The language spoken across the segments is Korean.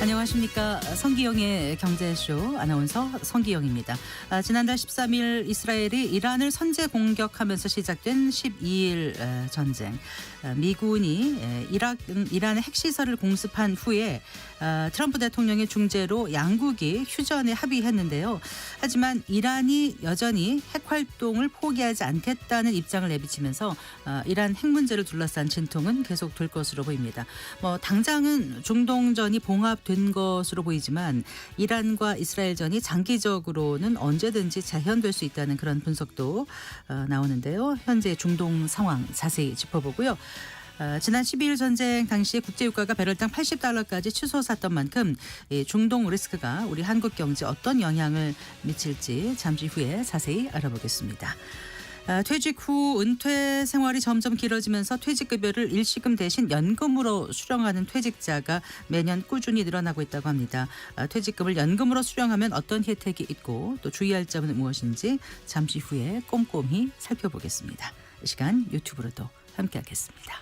안녕하십니까. 성기영의 경제쇼 아나운서 성기영입니다. 지난달 13일 이스라엘이 이란을 선제 공격하면서 시작된 12일 전쟁. 미군이 이란의 핵시설을 공습한 후에 트럼프 대통령의 중재로 양국이 휴전에 합의했는데요. 하지만 이란이 여전히 핵활동을 포기하지 않겠다는 입장을 내비치면서 이란 핵 문제를 둘러싼 진통은 계속될 것으로 보입니다. 당장은 중동전이 봉합된 것으로 보이지만 이란과 이스라엘전이 장기적으로는 언제든지 재현될 수 있다는 그런 분석도 나오는데요. 현재 중동 상황 자세히 짚어보고요. 지난 12일 전쟁 당시 국제유가가 배럴당 $80까지 치솟았던 만큼 중동 리스크가 우리 한국 경제에 어떤 영향을 미칠지 잠시 후에 자세히 알아보겠습니다. 퇴직 후 은퇴 생활이 점점 길어지면서 퇴직급여를 일시금 대신 연금으로 수령하는 퇴직자가 매년 꾸준히 늘어나고 있다고 합니다. 퇴직금을 연금으로 수령하면 어떤 혜택이 있고 또 주의할 점은 무엇인지 잠시 후에 꼼꼼히 살펴보겠습니다. 이 시간 유튜브로도 함께하겠습니다.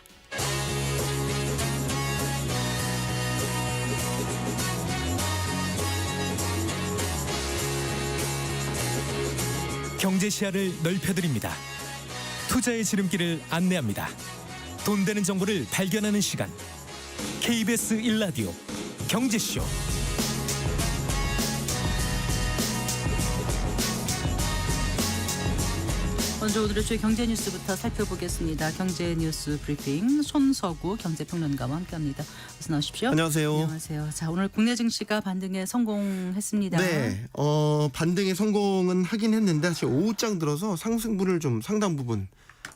경제 시야를 넓혀드립니다. 투자의 지름길을 안내합니다. 돈 되는 정보를 발견하는 시간. KBS 1라디오 경제쇼. 먼저 오늘의 주요 경제 뉴스부터 살펴보겠습니다. 경제 뉴스 브리핑 손서구 경제평론가와 함께합니다. 어서 나오십시오. 안녕하세요. 안녕하세요. 자, 오늘 국내 증시가 반등에 성공했습니다. 네, 반등에 성공은 하긴 했는데 사실 오후장 들어서 상승분을 좀 상당 부분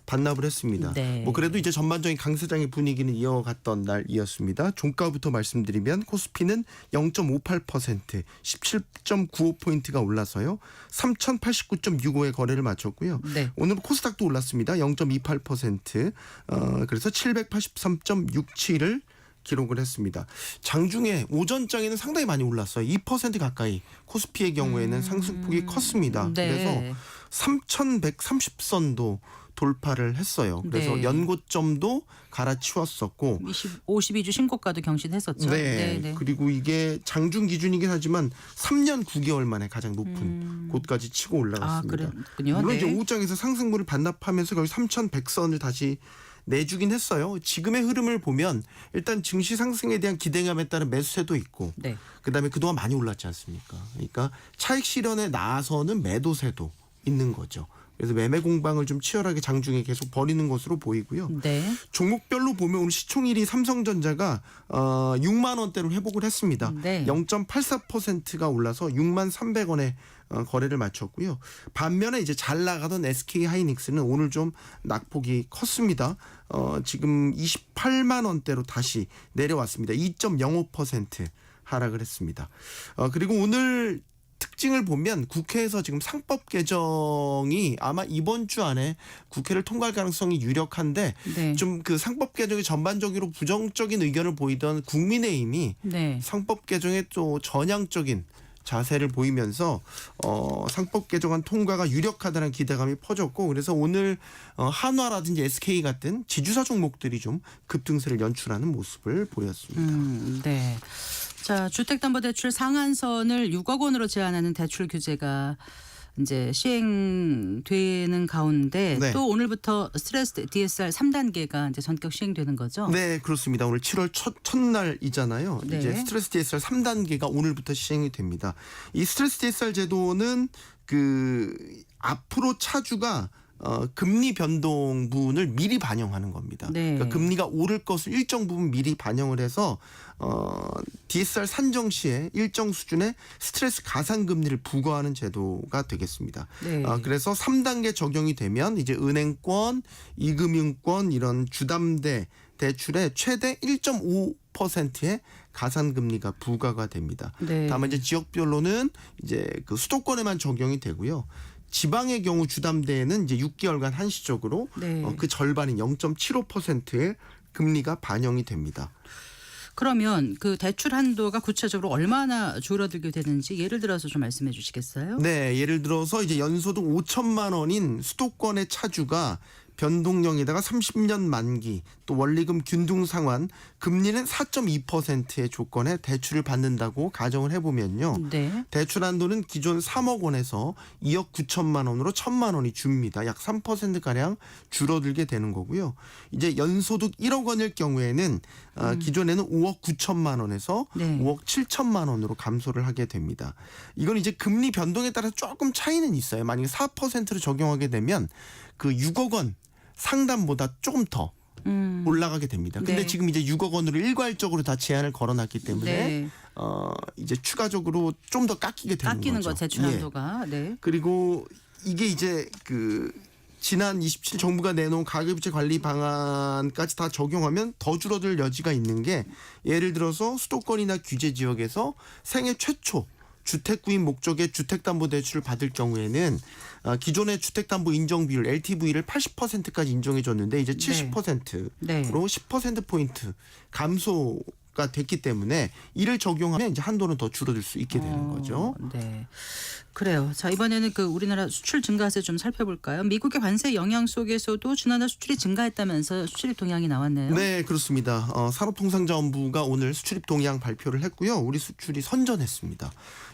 반납을 했습니다. 네. 그래도 이제 전반적인 강세장의 분위기는 이어갔던 날이었습니다. 종가부터 말씀드리면 코스피는 0.58% 17.95포인트가 올라서요. 3089.65에 거래를 마쳤고요. 네. 오늘 코스닥도 올랐습니다. 0.28% 그래서 783.67을 기록을 했습니다. 장중에 오전장에는 상당히 많이 올랐어요. 2% 가까이 코스피의 경우에는 상승폭이 컸습니다. 네. 그래서 3130선도 돌파를 했어요. 그래서 네. 연고점도 갈아치웠었고 52주 신고가도 경신했었죠. 네. 네. 그리고 이게 장중 기준이긴 하지만 3년 9개월 만에 가장 높은 곳까지 치고 올라갔습니다. 그렇군요. 물론 네. 이제 오후장에서 상승분을 반납하면서 거의 3100선을 다시 내주긴 했어요. 지금의 흐름을 보면 일단 증시 상승에 대한 기대감에 따른 매수세도 있고 네. 그다음에 그동안 많이 올랐지 않습니까? 그러니까 차익 실현에 나서는 매도세도 있는 거죠. 그래서 매매 공방을 좀 치열하게 장중에 계속 벌이는 것으로 보이고요. 네. 종목별로 보면 오늘 시총일이 삼성전자가 6만 원대로 회복을 했습니다. 네. 0.84%가 올라서 6만 300원에 거래를 마쳤고요. 반면에 이제 잘 나가던 SK 하이닉스는 오늘 좀 낙폭이 컸습니다. 지금 28만 원대로 다시 내려왔습니다. 2.05% 하락을 했습니다. 그리고 오늘 특징을 보면 국회에서 지금 상법 개정이 아마 이번 주 안에 국회를 통과할 가능성이 유력한데 네. 좀 그 상법 개정에 전반적으로 부정적인 의견을 보이던 국민의힘이 네. 상법 개정에 또 전향적인 자세를 보이면서 상법 개정안 통과가 유력하다는 기대감이 퍼졌고 그래서 오늘 한화라든지 SK 같은 지주사 종목들이 좀 급등세를 연출하는 모습을 보였습니다. 네. 자, 주택담보대출 상한선을 6억 원으로 제한하는 대출 규제가 이제 시행되는 가운데 네. 또 오늘부터 스트레스 DSR 3단계가 이제 전격 시행되는 거죠? 네, 그렇습니다. 오늘 7월 첫날이잖아요. 네. 이제 스트레스 DSR 3단계가 오늘부터 시행이 됩니다. 이 스트레스 DSR 제도는 앞으로 차주가 금리 변동분을 미리 반영하는 겁니다. 네. 그러니까 금리가 오를 것을 일정 부분 미리 반영을 해서 DSR 산정 시에 일정 수준의 스트레스 가산 금리를 부과하는 제도가 되겠습니다. 네. 그래서 3단계 적용이 되면 이제 은행권, 이금융권 이런 주담대 대출의 최대 1.5%의 가산 금리가 부과가 됩니다. 네. 다만 이제 지역별로는 이제 그 수도권에만 적용이 되고요. 지방의 경우 주담대에는 이제 6개월간 한시적으로 네. 그 절반인 0.75%의 금리가 반영이 됩니다. 그러면 그 대출 한도가 구체적으로 얼마나 줄어들게 되는지 예를 들어서 좀 말씀해 주시겠어요? 네, 예를 들어서 이제 연소득 5천만 원인 수도권의 차주가 변동령에다가 30년 만기, 또 원리금 균등 상환, 금리는 4.2%의 조건에 대출을 받는다고 가정을 해보면요. 네. 대출 한도는 기존 3억 원에서 2억 9천만 원으로 1천만 원이 줍니다. 약 3%가량 줄어들게 되는 거고요. 이제 연소득 1억 원일 경우에는 기존에는 5억 9천만 원에서 네. 5억 7천만 원으로 감소를 하게 됩니다. 이건 이제 금리 변동에 따라 조금 차이는 있어요. 만약에 4%로 적용하게 되면 그 6억 원 상담보다 조금 더 올라가게 됩니다. 근데 네. 지금 이제 6억 원으로 일괄적으로 다 제한을 걸어놨기 때문에 네. 이제 추가적으로 좀 더 깎이게 되는 깎이는 거죠. 거 대출 한도가. 네. 그리고 이게 이제 그 지난 27 정부가 내놓은 가계부채 관리 방안까지 다 적용하면 더 줄어들 여지가 있는 게 예를 들어서 수도권이나 규제 지역에서 생애 최초 주택 구입 목적의 주택담보대출을 받을 경우에는 기존의 주택담보 인정 비율 LTV를 80%까지 인정해 줬는데 이제 70%로 네. 10%포인트 감소가 됐기 때문에 이를 적용하면 이제 한도는 더 줄어들 수 있게 되는 거죠. 네. 그래요. 자, 이번에는 그 우리나라 수출 증가세 좀 살펴볼까요? 미국의 관세 영향 속에서도 지난해 수출이 증가했다면서 수출입 동향이 나왔네요. 네, 그렇습니다. 산업통상자원부가 오늘 수출입 동향 발표를 했고요. 우리 수출이 선전했습니다.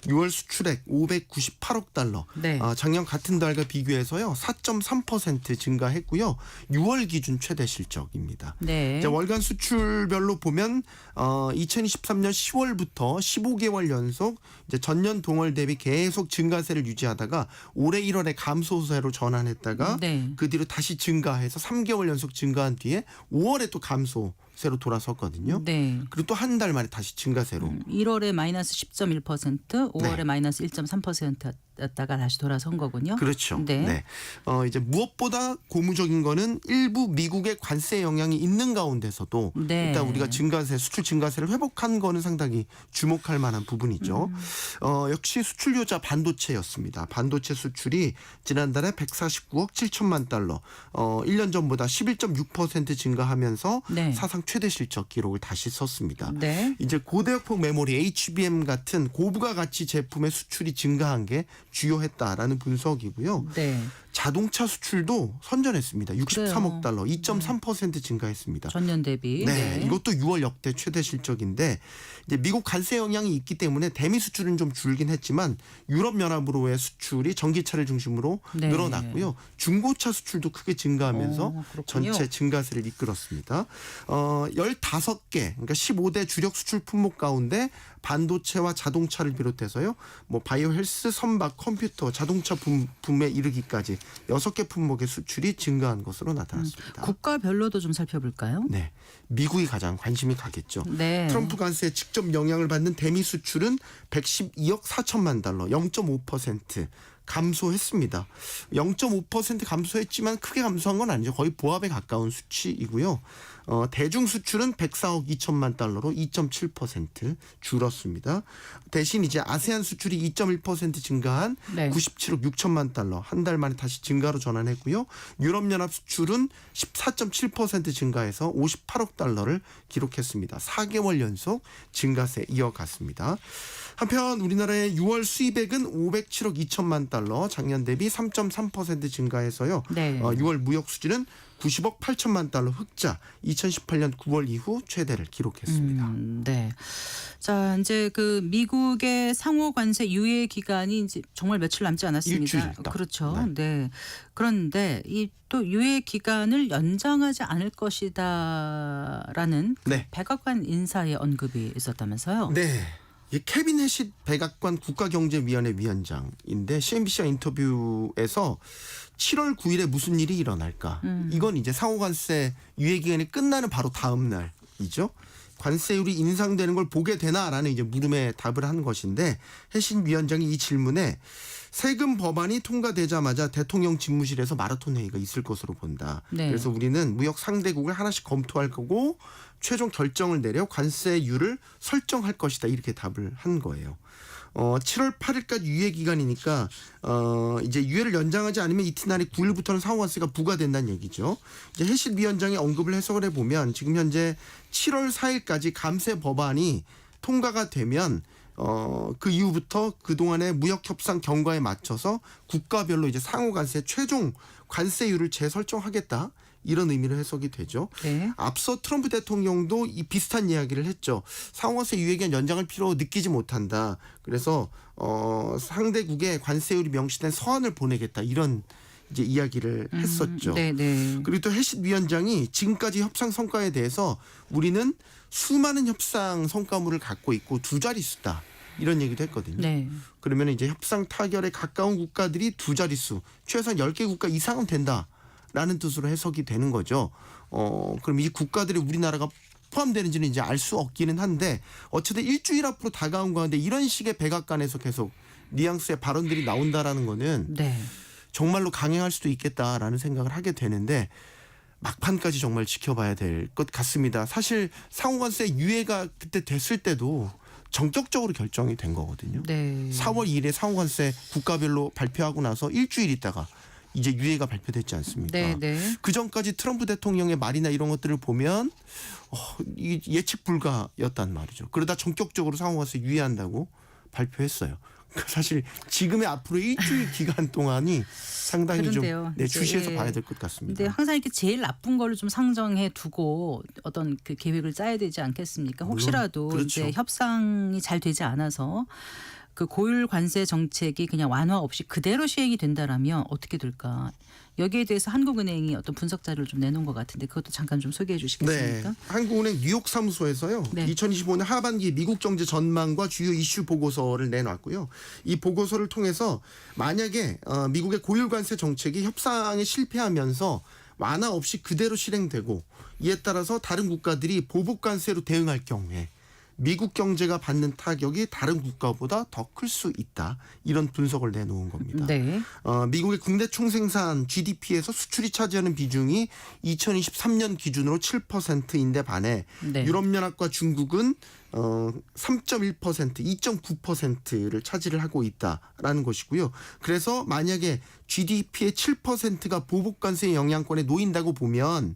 6월 수출액 598억 달러. 네. 작년 같은 달과 비교해서요. 4.3% 증가했고요. 6월 기준 최대 실적입니다. 네. 이제 월간 수출별로 보면 2023년 10월부터 15개월 연속 이제 전년 동월 대비 계속 증가세를 유지하다가 올해 1월에 감소세로 전환했다가 네. 그 뒤로 다시 증가해서 3개월 연속 증가한 뒤에 5월에 또 감소세로 돌아섰거든요. 네. 그리고 또 한 달 만에 다시 증가세로. 1월에 마이너스 10.1%, 5월에 네. 마이너스 1.3%였다가 다시 돌아선 거군요. 그렇죠. 네. 네. 이제 무엇보다 고무적인 거는 일부 미국의 관세 영향이 있는 가운데서도 네. 일단 우리가 증가세, 수출 증가세를 회복한 거는 상당히 주목할 만한 부분이죠. 역시 수출효자 반도체였습니다. 반도체 수출이 지난달에 149억 7천만 달러, 1년 전보다 11.6% 증가하면서 네. 사상 최대 실적 기록을 다시 썼습니다. 네. 이제 고대역폭 메모리 HBM 같은 고부가 가치 제품의 수출이 증가한 게 주요했다라는 분석이고요. 네. 자동차 수출도 선전했습니다. 63억 그래요. 달러, 2.3% 증가했습니다. 전년 대비. 네, 이것도 6월 역대 최대 실적인데 이제 미국 관세 영향이 있기 때문에 대미 수출은 좀 줄긴 했지만 유럽 연합으로의 수출이 전기차를 중심으로 네. 늘어났고요. 중고차 수출도 크게 증가하면서 그렇군요. 전체 증가세를 이끌었습니다. 15개, 그러니까 15대 주력 수출 품목 가운데 반도체와 자동차를 비롯해서요. 뭐 바이오 헬스, 선박, 컴퓨터, 자동차 붐에 이르기까지 6개 품목의 수출이 증가한 것으로 나타났습니다. 국가별로도 좀 살펴볼까요? 네, 미국이 가장 관심이 가겠죠. 네. 트럼프 관세에 직접 영향을 받는 대미 수출은 112억 4천만 달러, 0.5% 감소했습니다. 0.5% 감소했지만 크게 감소한 건 아니죠. 거의 보합에 가까운 수치이고요. 대중 수출은 104억 2천만 달러로 2.7% 줄었습니다. 대신 이제 아세안 수출이 2.1% 증가한 네. 97억 6천만 달러, 한 달 만에 다시 증가로 전환했고요. 유럽연합 수출은 14.7% 증가해서 58억 달러를 기록했습니다. 4개월 연속 증가세 이어갔습니다. 한편 우리나라의 6월 수입액은 507억 2천만 달러, 작년 대비 3.3% 증가해서요. 네. 6월 무역 수지는 90억 8천만 달러 흑자, 2018년 9월 이후 최대를 기록했습니다. 네. 자, 이제 그 미국의 상호 관세 유예 기간이 이제 정말 며칠 남지 않았습니다. 일주일 딱. 그렇죠. 네. 그런데 이 또 유예 기간을 연장하지 않을 것이다라는 네. 백악관 인사의 언급이 있었다면서요. 네. 이 케빈 해시 백악관 국가경제위원회 위원장인데 CNBC와 인터뷰에서 7월 9일에 무슨 일이 일어날까? 이건 이제 상호관세 유예 기간이 끝나는 바로 다음 날이죠. 관세율이 인상되는 걸 보게 되나라는 이제 물음에 답을 한 것인데 해신 위원장이 이 질문에 세금 법안이 통과되자마자 대통령 집무실에서 마라톤 회의가 있을 것으로 본다. 네. 그래서 우리는 무역 상대국을 하나씩 검토할 거고 최종 결정을 내려 관세율을 설정할 것이다. 이렇게 답을 한 거예요. 7월 8일까지 유예 기간이니까 이제 유예를 연장하지 않으면 이튿날에 9일부터는 상호관세가 부과된다는 얘기죠. 이제 해실 위원장의 언급을 해석을 해보면 지금 현재 7월 4일까지 감세 법안이 통과가 되면 그 이후부터 그동안의 무역 협상 경과에 맞춰서 국가별로 이제 상호 관세 최종 관세율을 재설정하겠다. 이런 의미로 해석이 되죠. 네. 앞서 트럼프 대통령도 이 비슷한 이야기를 했죠. 상호관세 유예기간 연장을 필요 느끼지 못한다. 그래서 상대국에 관세율이 명시된 서한을 보내겠다. 이런 이제 이야기를 했었죠. 네. 그리고 또 해시 위원장이 지금까지 협상 성과에 대해서 우리는 수많은 협상 성과물을 갖고 있고 두 자릿수다. 이런 얘기도 했거든요. 네. 그러면 이제 협상 타결에 가까운 국가들이 두 자릿수, 최소한 10개 국가 이상은 된다. 라는 뜻으로 해석이 되는 거죠. 그럼 이 국가들이 우리나라가 포함되는지는 이제 알 수 없기는 한데 어쨌든 일주일 앞으로 다가온 가운데 이런 식의 백악관에서 계속 뉘앙스의 발언들이 나온다라는 거는 네. 정말로 강행할 수도 있겠다라는 생각을 하게 되는데 막판까지 정말 지켜봐야 될 것 같습니다. 사실 상호관세 유예가 그때 됐을 때도 전격적으로 결정이 된 거거든요. 네. 4월 2일에 상호관세 국가별로 발표하고 나서 일주일 있다가 이제 유예가 발표됐지 않습니까? 네. 그 전까지 트럼프 대통령의 말이나 이런 것들을 보면 이 예측 불가였단 말이죠. 그러다 전격적으로 상호관세 유예한다고 발표했어요. 사실 지금의 앞으로 일주일 기간 동안이 상당히 그런데요. 좀 주시해서 예. 봐야 될 것 같습니다. 근데 항상 이렇게 제일 나쁜 거를 좀 상정해 두고 어떤 그 계획을 짜야 되지 않겠습니까? 물론 혹시라도 그렇죠. 이제 협상이 잘 되지 않아서 그 고율 관세 정책이 그냥 완화 없이 그대로 시행이 된다라면 어떻게 될까? 여기에 대해서 한국은행이 어떤 분석 자료를 좀 내놓은 것 같은데 그것도 잠깐 좀 소개해 주시겠습니까? 네. 한국은행 뉴욕 사무소에서요. 네. 2025년 하반기 미국 경제 전망과 주요 이슈 보고서를 내놨고요. 이 보고서를 통해서 만약에 미국의 고율 관세 정책이 협상에 실패하면서 완화 없이 그대로 실행되고 이에 따라서 다른 국가들이 보복 관세로 대응할 경우에 미국 경제가 받는 타격이 다른 국가보다 더 클 수 있다. 이런 분석을 내놓은 겁니다. 네. 미국의 국내 총생산 GDP에서 수출이 차지하는 비중이 2023년 기준으로 7%인데 반해 네. 유럽연합과 중국은 3.1%, 2.9%를 차지를 하고 있다라는 것이고요. 그래서 만약에 GDP의 7%가 보복관세의 영향권에 놓인다고 보면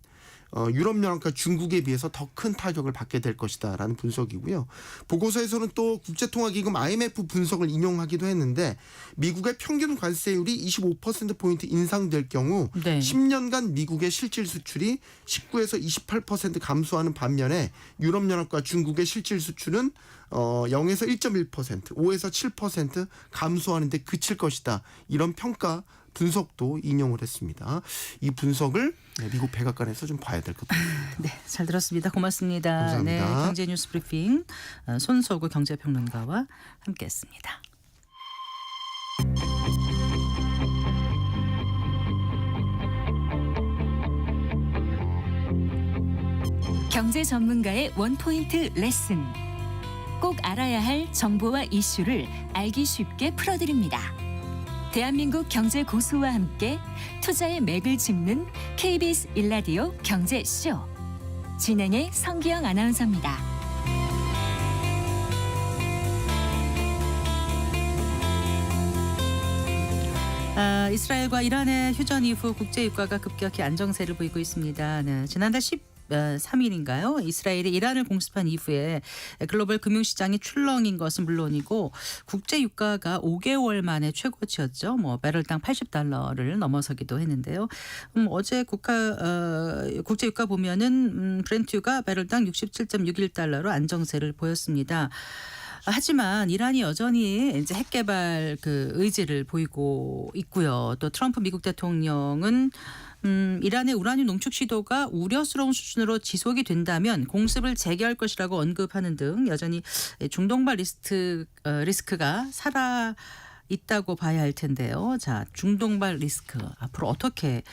유럽연합과 중국에 비해서 더 큰 타격을 받게 될 것이다라는 분석이고요. 보고서에서는 또 국제통화기금 IMF 분석을 인용하기도 했는데 미국의 평균 관세율이 25%포인트 인상될 경우 네. 10년간 미국의 실질 수출이 19에서 28% 감소하는 반면에 유럽연합과 중국의 실질 수출은 0에서 1.1%, 5에서 7% 감소하는 데 그칠 것이다. 이런 평가 분석도 인용을 했습니다. 이 분석을 미국 백악관에서 좀 봐야 될 것 같습니다. 네, 잘 들었습니다. 고맙습니다. 감사합니다. 네, 경제 뉴스 브리핑 손석우 경제평론가와 함께했습니다. 경제 전문가의 원포인트 레슨. 꼭 알아야 할 정보와 이슈를 알기 쉽게 풀어드립니다. 대한민국 경제 고수와 함께 투자의 맥을 짚는 KBS 일라디오 경제쇼. 진행의 성기영 아나운서입니다. 이스라엘과 이란의 휴전 이후 국제 유가가 급격히 안정세를 보이고 있습니다. 네, 지난달 13일인가요? 이스라엘이 이란을 공습한 이후에 글로벌 금융시장이 출렁인 것은 물론이고 국제 유가가 5개월 만에 최고치였죠. 배럴당 $80를 넘어서기도 했는데요. 어제 국제 유가 보면은 브렌트유가 배럴당 $67.61로 안정세를 보였습니다. 하지만 이란이 여전히 이제 핵 개발 그 의지를 보이고 있고요. 또 트럼프 미국 대통령은 이란의 우라늄 농축 시도가 우려스러운 수준으로 지속이 된다면 공습을 재개할 것이라고 언급하는 등 여전히 중동발 리스크가 살아 있다고 봐야 할 텐데요. 자, 중동발 리스크 앞으로 어떻게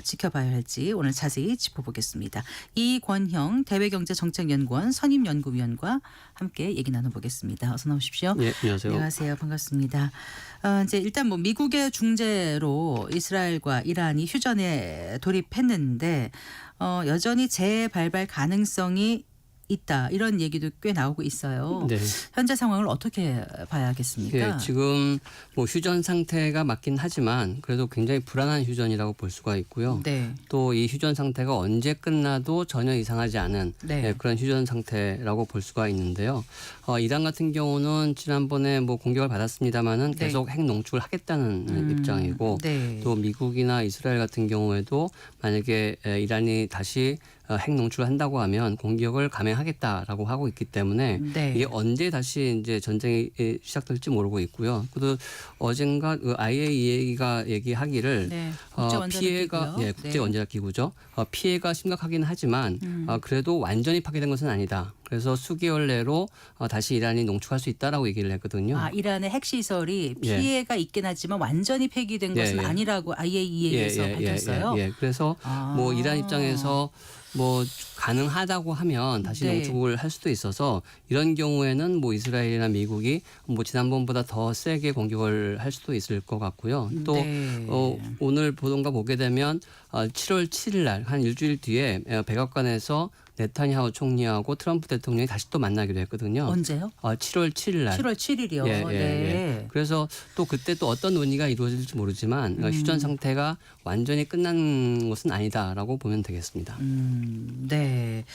지켜봐야 할지 오늘 자세히 짚어보겠습니다. 이권형 대외경제정책연구원 선임연구위원과 함께 얘기 나눠보겠습니다. 어서 나오십시오. 네, 안녕하세요. 안녕하세요. 반갑습니다. 이제 일단 미국의 중재로 이스라엘과 이란이 휴전에 돌입했는데 여전히 재발발 가능성이 있다 이런 얘기도 꽤 나오고 있어요. 네. 현재 상황을 어떻게 봐야겠습니까? 지금 뭐 휴전 상태가 맞긴 하지만 그래도 굉장히 불안한 휴전이라고 볼 수가 있고요. 네. 또 이 휴전 상태가 언제 끝나도 전혀 이상하지 않은 네. 그런 휴전 상태라고 볼 수가 있는데요. 이란 같은 경우는 지난번에 뭐 공격을 받았습니다마는 네. 계속 핵 농축을 하겠다는 입장이고 네. 또 미국이나 이스라엘 같은 경우에도 만약에 이란이 다시 핵 농출을 한다고 하면 공격을 감행하겠다라고 하고 있기 때문에 네. 이게 언제 다시 이제 전쟁이 시작될지 모르고 있고요. 그래도 어젠가 그 IAEA가 얘기하기를 네. 피해가 국제원자력기구요. 국제 원자력 기구죠. 피해가 심각하긴 하지만 그래도 완전히 파괴된 것은 아니다. 그래서 수개월 내로 다시 이란이 농축할 수 있다라고 얘기를 했거든요. 이란의 핵시설이 예. 피해가 있긴 하지만 완전히 폐기된 것은 예. 아니라고 IAEA에서 밝혔어요. 그래서 뭐 이란 입장에서 뭐 가능하다고 하면 다시 네. 농축을 할 수도 있어서 이런 경우에는 뭐 이스라엘이나 미국이 뭐 지난번보다 더 세게 공격을 할 수도 있을 것 같고요. 또 네. 오늘 보도가 보게 되면 7월 7일 날 한 일주일 뒤에 백악관에서 네타냐후 총리하고 트럼프 대통령이 다시 또 만나기로 했거든요. 언제요? 7월 7일 날. 7월 7일이요. 네. 그래서 또 그때 또 어떤 논의가 이루어질지 모르지만 휴전 상태가 완전히 끝난 것은 아니다라고 보면 되겠습니다. 네.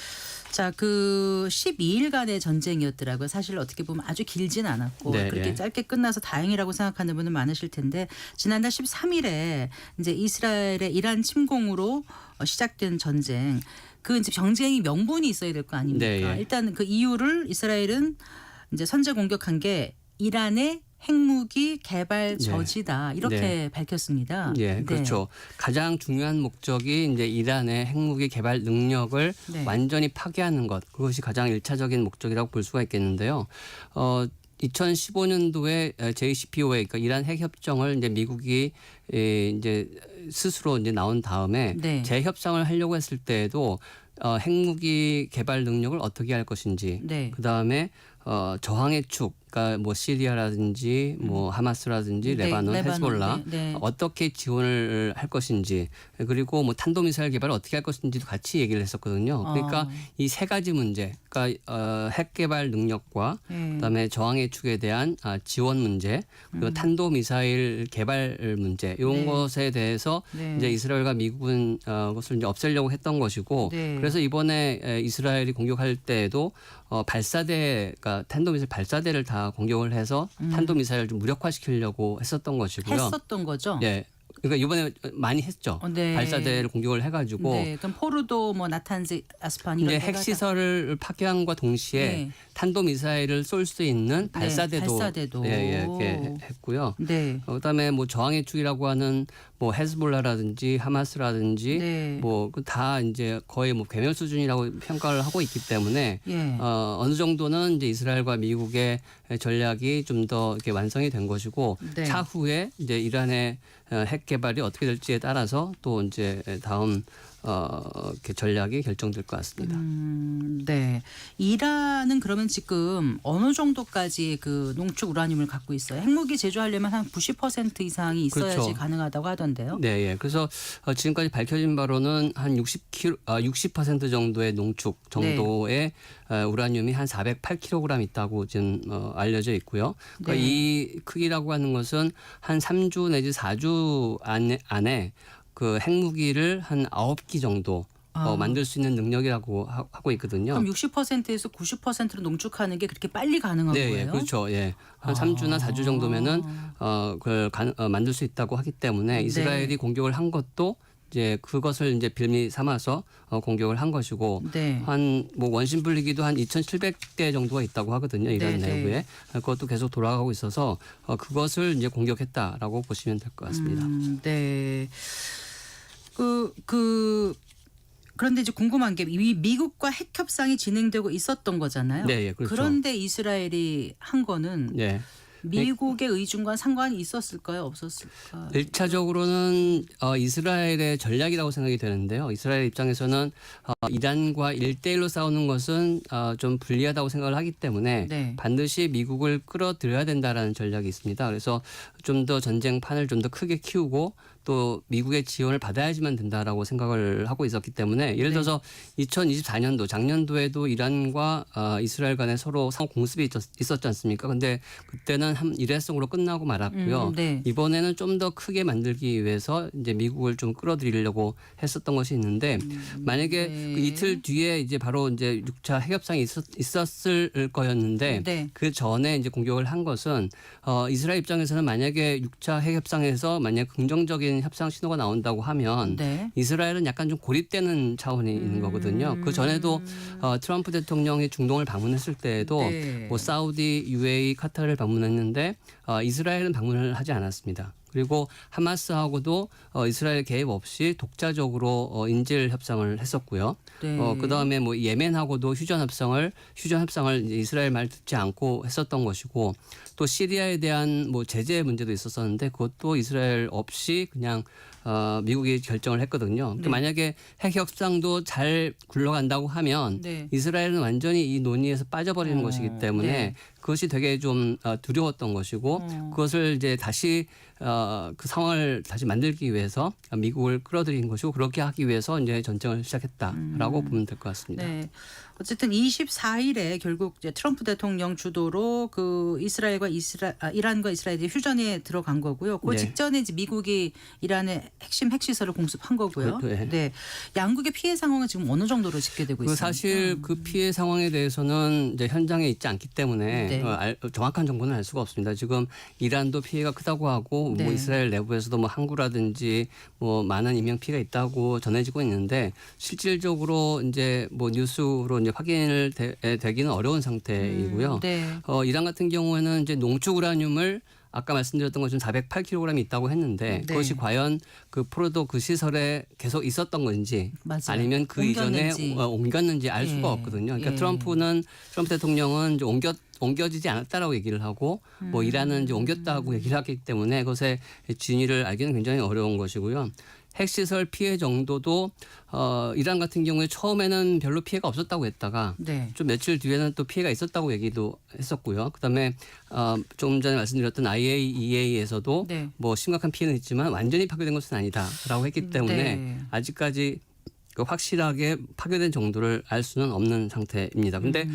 자, 그 12일간의 전쟁이었더라고요. 사실 어떻게 보면 아주 길진 않았고 네, 그렇게 예. 짧게 끝나서 다행이라고 생각하는 분은 많으실 텐데 지난달 13일에 이제 이스라엘의 이란 침공으로 시작된 전쟁. 그 이제 정쟁이 명분이 있어야 될 거 아닙니까? 네, 예. 일단 그 이유를 이스라엘은 이제 선제 공격한 게 이란의 핵무기 개발 저지다 이렇게 네. 밝혔습니다. 예, 그렇죠. 가장 중요한 목적이 이제 이란의 핵무기 개발 능력을 네. 완전히 파괴하는 것. 그것이 가장 일차적인 목적이라고 볼 수가 있겠는데요. 2015년도에 JCPOA, 그러니까 이란 핵 협정을 이제 미국이 이제 스스로 이제 나온 다음에 네. 재협상을 하려고 했을 때에도 핵무기 개발 능력을 어떻게 할 것인지, 네. 그 다음에 저항의 축, 그러니까 뭐 시리아라든지 뭐 하마스라든지 네, 레바논, 레바논, 헤즈볼라 네. 어떻게 지원을 할 것인지, 그리고 뭐 탄도미사일 개발을 어떻게 할 것인지도 같이 얘기를 했었거든요. 그러니까 이 세 가지 문제, 그러니까 핵 개발 능력과 그다음에 저항의 축에 대한 지원 문제, 그리고 탄도미사일 개발 문제 이런 네. 것에 대해서 네. 이제 이스라엘과 미국은 그것을 이제 없애려고 했던 것이고, 네. 그래서 이번에 이스라엘이 공격할 때에도 발사대, 그러니까 탄도미사일 발사대를 다 공격을 해서 탄도미사일을 좀 무력화시키려고 했었던 것이고요. 했었던 거죠. 예. 그러니까 이번에 많이 했죠. 네. 발사대를 공격을 해가지고 네, 그럼 포르도 뭐 나탄즈 아스판 이제 이런 핵 시설을 파괴함과 동시에 네. 탄도 미사일을 쏠 수 있는 발사대도, 발사대도. 이렇게 했고요. 네. 그다음에 뭐 저항의 축이라고 하는 뭐 헤즈볼라라든지 하마스라든지 네. 뭐 다 이제 거의 뭐 괴멸 수준이라고 평가를 하고 있기 때문에 예. 어느 정도는 이제 이스라엘과 미국의 전략이 좀 더 이렇게 완성이 된 것이고, 네. 차후에 이제 이란의 핵 개발이 어떻게 될지에 따라서 또 이제 다음 이렇게 전략이 결정될 것 같습니다. 네. 이란은 그러면 지금 어느 정도까지 그 농축 우라늄을 갖고 있어요? 핵무기 제조하려면 한 90% 이상이 있어야지 그렇죠. 가능하다고 하던데요. 네, 예. 그래서 지금까지 밝혀진 바로는 한 60% 정도의 농축 정도의 우라늄이 한 408kg 있다고 지금 알려져 있고요. 그러니까 네. 이 크기라고 하는 것은 한 3주 내지 4주 안에 그 핵무기를 한 9기 정도 만들 수 있는 능력이라고 하고 있거든요. 그럼 60%에서 90%로 농축하는 게 그렇게 빨리 가능한 네, 거예요? 예, 그렇죠. 예. 한 3주나 4주 정도면은 그걸 만들 수 있다고 하기 때문에 이스라엘이 네. 공격을 한 것도 이제 그것을 이제 빌미 삼아서 공격을 한 것이고, 네. 한 뭐 원심 분리기도 한 2,700대 정도가 있다고 하거든요. 이란 네, 내부에. 네. 그것도 계속 돌아가고 있어서 그것을 이제 공격했다라고 보시면 될 것 같습니다. 네. 그런데 이제 궁금한 게 미국과 핵 협상이 진행되고 있었던 거잖아요. 네, 예, 그렇죠. 그런데 이스라엘이 한 거는 네. 미국의 의중과 상관이 있었을까요? 없었을까요? 1차적으로는 이스라엘의 전략이라고 생각이 되는데요. 이스라엘 입장에서는 이란과 1대1로 싸우는 것은 좀 불리하다고 생각을 하기 때문에 네. 반드시 미국을 끌어들여야 된다라는 전략이 있습니다. 그래서 좀 더 전쟁판을 좀 더 크게 키우고 또 미국의 지원을 받아야지만 된다라고 생각을 하고 있었기 때문에 예를 들어서 2024년도 작년도에도 이란과 이스라엘 간에 서로 상호 공습이 있었지 않습니까? 근데 그때는 일회성으로 끝나고 말았고요. 네. 이번에는 좀 더 크게 만들기 위해서 이제 미국을 좀 끌어들이려고 했었던 것이 있는데 만약에 네. 그 이틀 뒤에 이제 바로 이제 6차 핵협상이 있었을 거였는데 네. 그 전에 이제 공격을 한 것은 이스라엘 입장에서는 만약에 6차 핵협상에서 만약 긍정적인 협상 신호가 나온다고 하면 네. 이스라엘은 약간 좀 고립되는 차원이 있는 거거든요. 그 전에도 트럼프 대통령이 중동을 방문했을 때에도 네. 뭐 사우디, UAE, 카타르를 방문했는데 이스라엘은 방문을 하지 않았습니다. 그리고 하마스하고도 이스라엘 개입 없이 독자적으로 인질 협상을 했었고요. 네. 그다음에 뭐 예멘하고도 휴전 협상을 이제 이스라엘 말 듣지 않고 했었던 것이고 또 시리아에 대한 뭐 제재 문제도 있었었는데 그것도 이스라엘 없이 그냥 미국이 결정을 했거든요. 그러니까 네. 만약에 핵 협상도 잘 굴러간다고 하면 네. 이스라엘은 완전히 이 논의에서 빠져버리는 것이기 때문에 네. 그것이 되게 좀 두려웠던 것이고 그것을 이제 다시 그 상황을 다시 만들기 위해서 미국을 끌어들인 것이고 그렇게 하기 위해서 이제 전쟁을 시작했다라고 보면 될 것 같습니다. 네. 어쨌든 24일에 결국 이제 트럼프 대통령 주도로 그 이란과 이스라엘이 휴전에 들어간 거고요. 그 네. 직전에 이제 미국이 이란의 핵심 핵시설을 공습한 거고요. 그렇죠. 네. 네. 양국의 피해 상황은 지금 어느 정도로 집계되고 있습니까? 사실 그 피해 상황에 대해서는 이제 현장에 있지 않기 때문에 네. 정확한 정보는 알 수가 없습니다. 지금 이란도 피해가 크다고 하고 뭐 네. 이스라엘 내부에서도 뭐 항구라든지 뭐 많은 인명 피해가 있다고 전해지고 있는데 실질적으로 이제 뭐 뉴스로 이제 확인을 되기는 어려운 상태이고요. 네. 이란 같은 경우에는 이제 농축 우라늄을 아까 말씀드렸던 것처럼 408kg이 있다고 했는데 네. 그것이 과연 그 포로도 그 시설에 계속 있었던 건지 맞아요. 아니면 그 옮겼는지. 이전에 옮겼는지 알 예. 수가 없거든요. 그러니까 예. 트럼프 대통령은 이제 옮겨지지 않았다라고 얘기를 하고 뭐 이란은 이제 옮겼다고 얘기를 하기 때문에 그것의 진위를 알기는 굉장히 어려운 것이고요. 핵시설 피해 정도도 이란 같은 경우에 처음에는 별로 피해가 없었다고 했다가 네. 좀 며칠 뒤에는 또 피해가 있었다고 얘기도 했었고요. 그다음에 좀 전에 말씀드렸던 IAEA에서도 네. 뭐 심각한 피해는 있지만 완전히 파괴된 것은 아니다라고 했기 때문에 네. 아직까지 그 확실하게 파괴된 정도를 알 수는 없는 상태입니다. 근데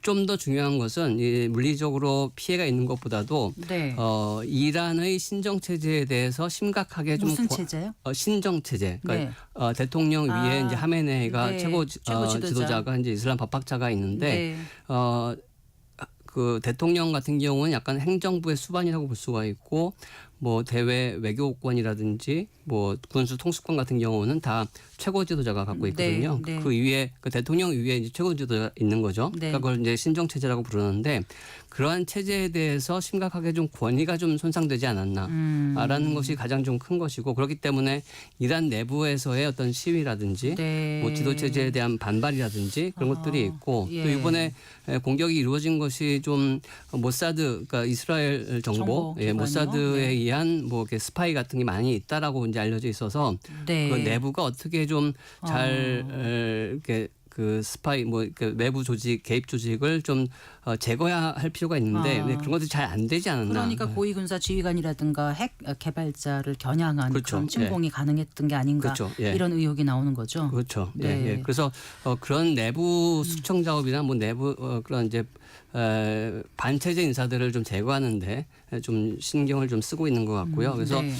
좀 더 중요한 것은 이 물리적으로 피해가 있는 것보다도 네. 이란의 신정 체제에 대해서 심각하게 좀 무슨 체제요? 신정 체제. 그러니까 네. 대통령 위에 이제 하메네이가 네. 최고 지도자. 지도자가 이제 이슬람 법학자가 있는데 네. 그 대통령 같은 경우는 약간 행정부의 수반이라고 볼 수가 있고 뭐 대외 외교권이라든지 뭐 군수 통수권 같은 경우는 다 최고 지도자가 갖고 있거든요. 네, 네. 그 위에 그 대통령 위에 이제 최고 지도자가 있는 거죠. 네. 그러니까 그걸 이제 신정 체제라고 부르는데 그러한 체제에 대해서 심각하게 좀 권위가 좀 손상되지 않았나라는 것이 가장 좀 큰 것이고 그렇기 때문에 이란 내부에서의 어떤 시위라든지 네. 뭐 지도 체제에 대한 반발이라든지 그런 것들이 있고 예. 또 이번에 공격이 이루어진 것이 좀 모사드 그러니까 이스라엘 정보 기관이요? 모사드에 네. 의한 뭐 이렇게 스파이 같은 게 많이 있다라고 이제 알려져 있어서 네. 그 내부가 어떻게 좀 잘 이렇게 그 스파이 뭐 그 외부 조직 개입 조직을 좀 제거해야 할 필요가 있는데 네, 그런 것들이 잘 안 되지 않았나. 그러니까 고위군사 지휘관이라든가 핵 개발자를 겨냥한 그렇죠. 그런 침공이 가능했던 게 아닌가 그렇죠. 예. 이런 의혹이 나오는 거죠. 그렇죠. 네. 예, 예. 그래서 그런 내부 숙청 작업이나 뭐 내부 그런 이제 반체제 인사들을 좀 제거하는데 좀 신경을 좀 쓰고 있는 것 같고요. 그래서 네.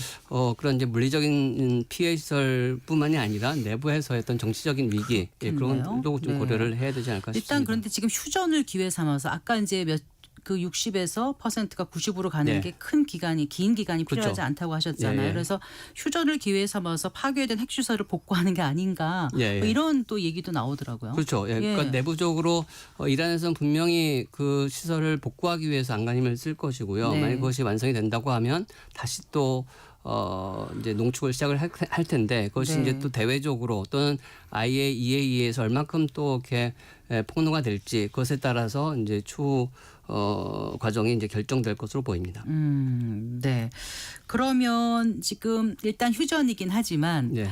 그런 이제 물리적인 피해 시설뿐만이 아니라 내부에서 어떤 정치적인 위기 그런 그렇겠네요. 것도 좀 네. 고려를 해야 되지 않을까 싶습니다. 일단 그런데 지금 휴전을 기회 삼아서 아까 이제 그 60에서 %가 90으로 가는 네. 게 긴 기간이 필요하지 그렇죠. 않다고 하셨잖아요. 예, 예. 그래서 휴전을 기회 삼아서 파괴된 핵시설을 복구하는 게 아닌가 예, 예. 뭐 이런 또 얘기도 나오더라고요. 그렇죠. 예. 예. 그러니까 내부적으로 이란에서는 분명히 그 시설을 복구하기 위해서 안간힘을 쓸 것이고요. 네. 만약 그것이 완성이 된다고 하면 다시 또 이제 농축을 시작을 할 텐데 그것이 네. 이제 또 대외적으로 또는 IAEA에서 얼만큼 또 이렇게 폭로가 될지 그것에 따라서 이제 추후 과정이 이제 결정될 것으로 보입니다. 네. 그러면 지금 일단 휴전이긴 하지만 네.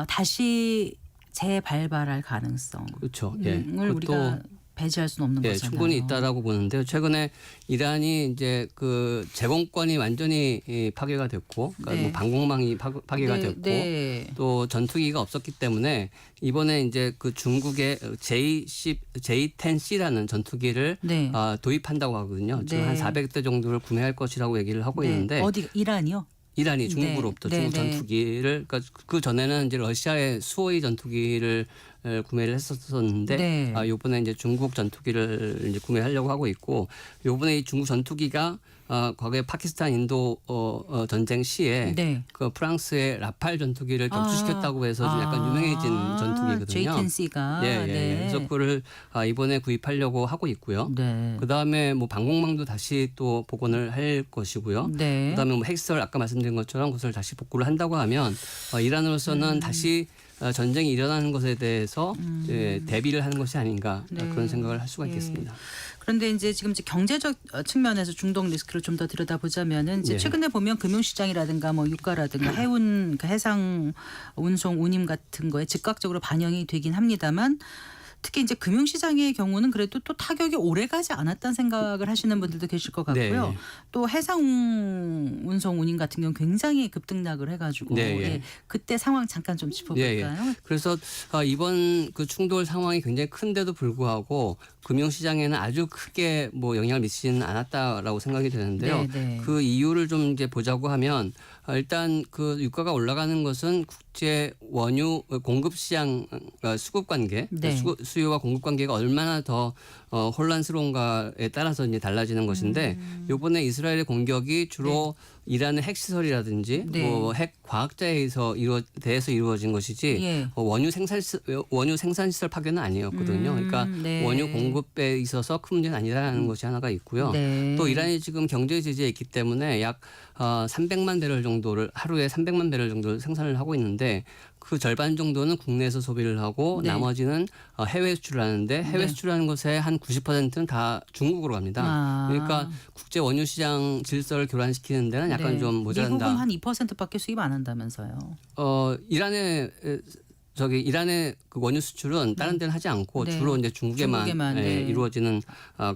다시 재발발할 가능성을 그렇죠. 예. 우리가 배제할 수는 없는 예, 거잖아요. 충분히 있다라고 보는데요. 최근에 이란이 이제 그 제공권이 완전히 파괴가 됐고, 그러니까 네. 뭐 방공망이 파괴가 네, 됐고, 네. 또 전투기가 없었기 때문에 이번에 이제 그 중국의 J-10C라는 전투기를 네. 도입한다고 하거든요. 지금 네. 한 400대 정도를 구매할 것이라고 얘기를 하고 네. 있는데 어디 이란이요? 이란이 중국으로부터 네. 중국 네. 전투기를 그러니까 그 전에는 이제 러시아의 수호의 전투기를 구매를 했었었는데 네. 요번에 이제 중국 전투기를 이제 구매하려고 하고 있고 요번에 이 중국 전투기가 과거에 파키스탄 인도 전쟁 시에 네. 그 프랑스의 라팔 전투기를 격추시켰다고 해서 좀 약간 유명해진 전투기거든요. J10C가. 예, 예. 네. 그래서 그거를 이번에 구입하려고 하고 있고요. 네. 그다음에 뭐 방공망도 다시 또 복원을 할 것이고요. 네. 그다음에 뭐 핵시설 아까 말씀드린 것처럼 그것을 다시 복구를 한다고 하면 이란으로서는 다시 전쟁이 일어나는 것에 대해서 이제 대비를 하는 것이 아닌가 네. 그런 생각을 할 수가 예. 있겠습니다. 그런데 이제 지금 경제적 측면에서 중동 리스크를 좀 더 들여다보자면은 이제 네. 최근에 보면 금융시장이라든가 뭐 유가라든가 해운 그 해상 운송 운임 같은 거에 즉각적으로 반영이 되긴 합니다만 특히 이제 금융시장의 경우는 그래도 또 타격이 오래가지 않았다는 생각을 하시는 분들도 계실 것 같고요. 네. 또 해상 운송 운임 같은 경우 굉장히 급등락을 해가지고 네, 예. 예, 그때 상황 잠깐 좀 짚어볼까요? 그래서 이번 그 충돌 상황이 굉장히 큰데도 불구하고 금융시장에는 아주 크게 뭐 영향을 미치지는 않았다라고 생각이 되는데요. 네, 네. 그 이유를 좀 이제 보자고 하면 일단 그 유가가 올라가는 것은 국제 원유 공급 시장 수급 관계, 네. 수요와 공급 관계가 얼마나 더 혼란스러운가에 따라서 이제 달라지는 것인데 이번에 이스라엘의 공격이 주로 이란의 핵시설이라든지 네. 뭐 핵 과학자에 대해서 이루어진 것이지 예. 원유 생산 시설 파괴는 아니었거든요. 그러니까 네. 원유 공급에 있어서 큰 문제는 아니라는 것이 하나가 있고요. 네. 또 이란이 지금 경제 제재에 있기 때문에 약 300만 배럴 정도를 하루에 300만 배럴 정도를 생산을 하고 있는데 그 절반 정도는 국내에서 소비를 하고 네. 나머지는 해외 수출을 하는데 해외 네. 수출하는 것의 한 90%는 다 중국으로 갑니다. 그러니까 국제 원유 시장 질서를 교란시키는 데는 약간 네. 좀 모자란다. 미국은 한 2%밖에 수입 안 한다면서요. 이란의 그 원유 수출은 다른 데는 하지 않고 네. 주로 이제 중국에만 네. 이루어지는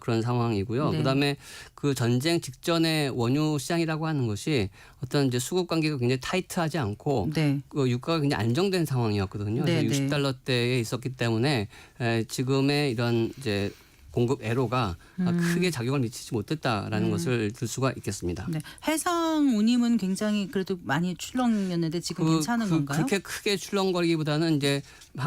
그런 상황이고요. 네. 그다음에 그 전쟁 직전에 원유 시장이라고 하는 것이 어떤 이제 수급 관계가 굉장히 타이트하지 않고 네. 그 유가가 굉장히 안정된 상황이었거든요. 네, 그래서 네. 60달러대에 있었기 때문에 지금의 이런 이제 공급 애로가 크게 작용을 미치지 못했다라는 것을 들 수가 있겠습니다. 네. 해상 운임은 굉장히 그래도 많이 출렁였는데 지금 괜찮은 건가요? 그렇게 크게 출렁거리기보다는 이제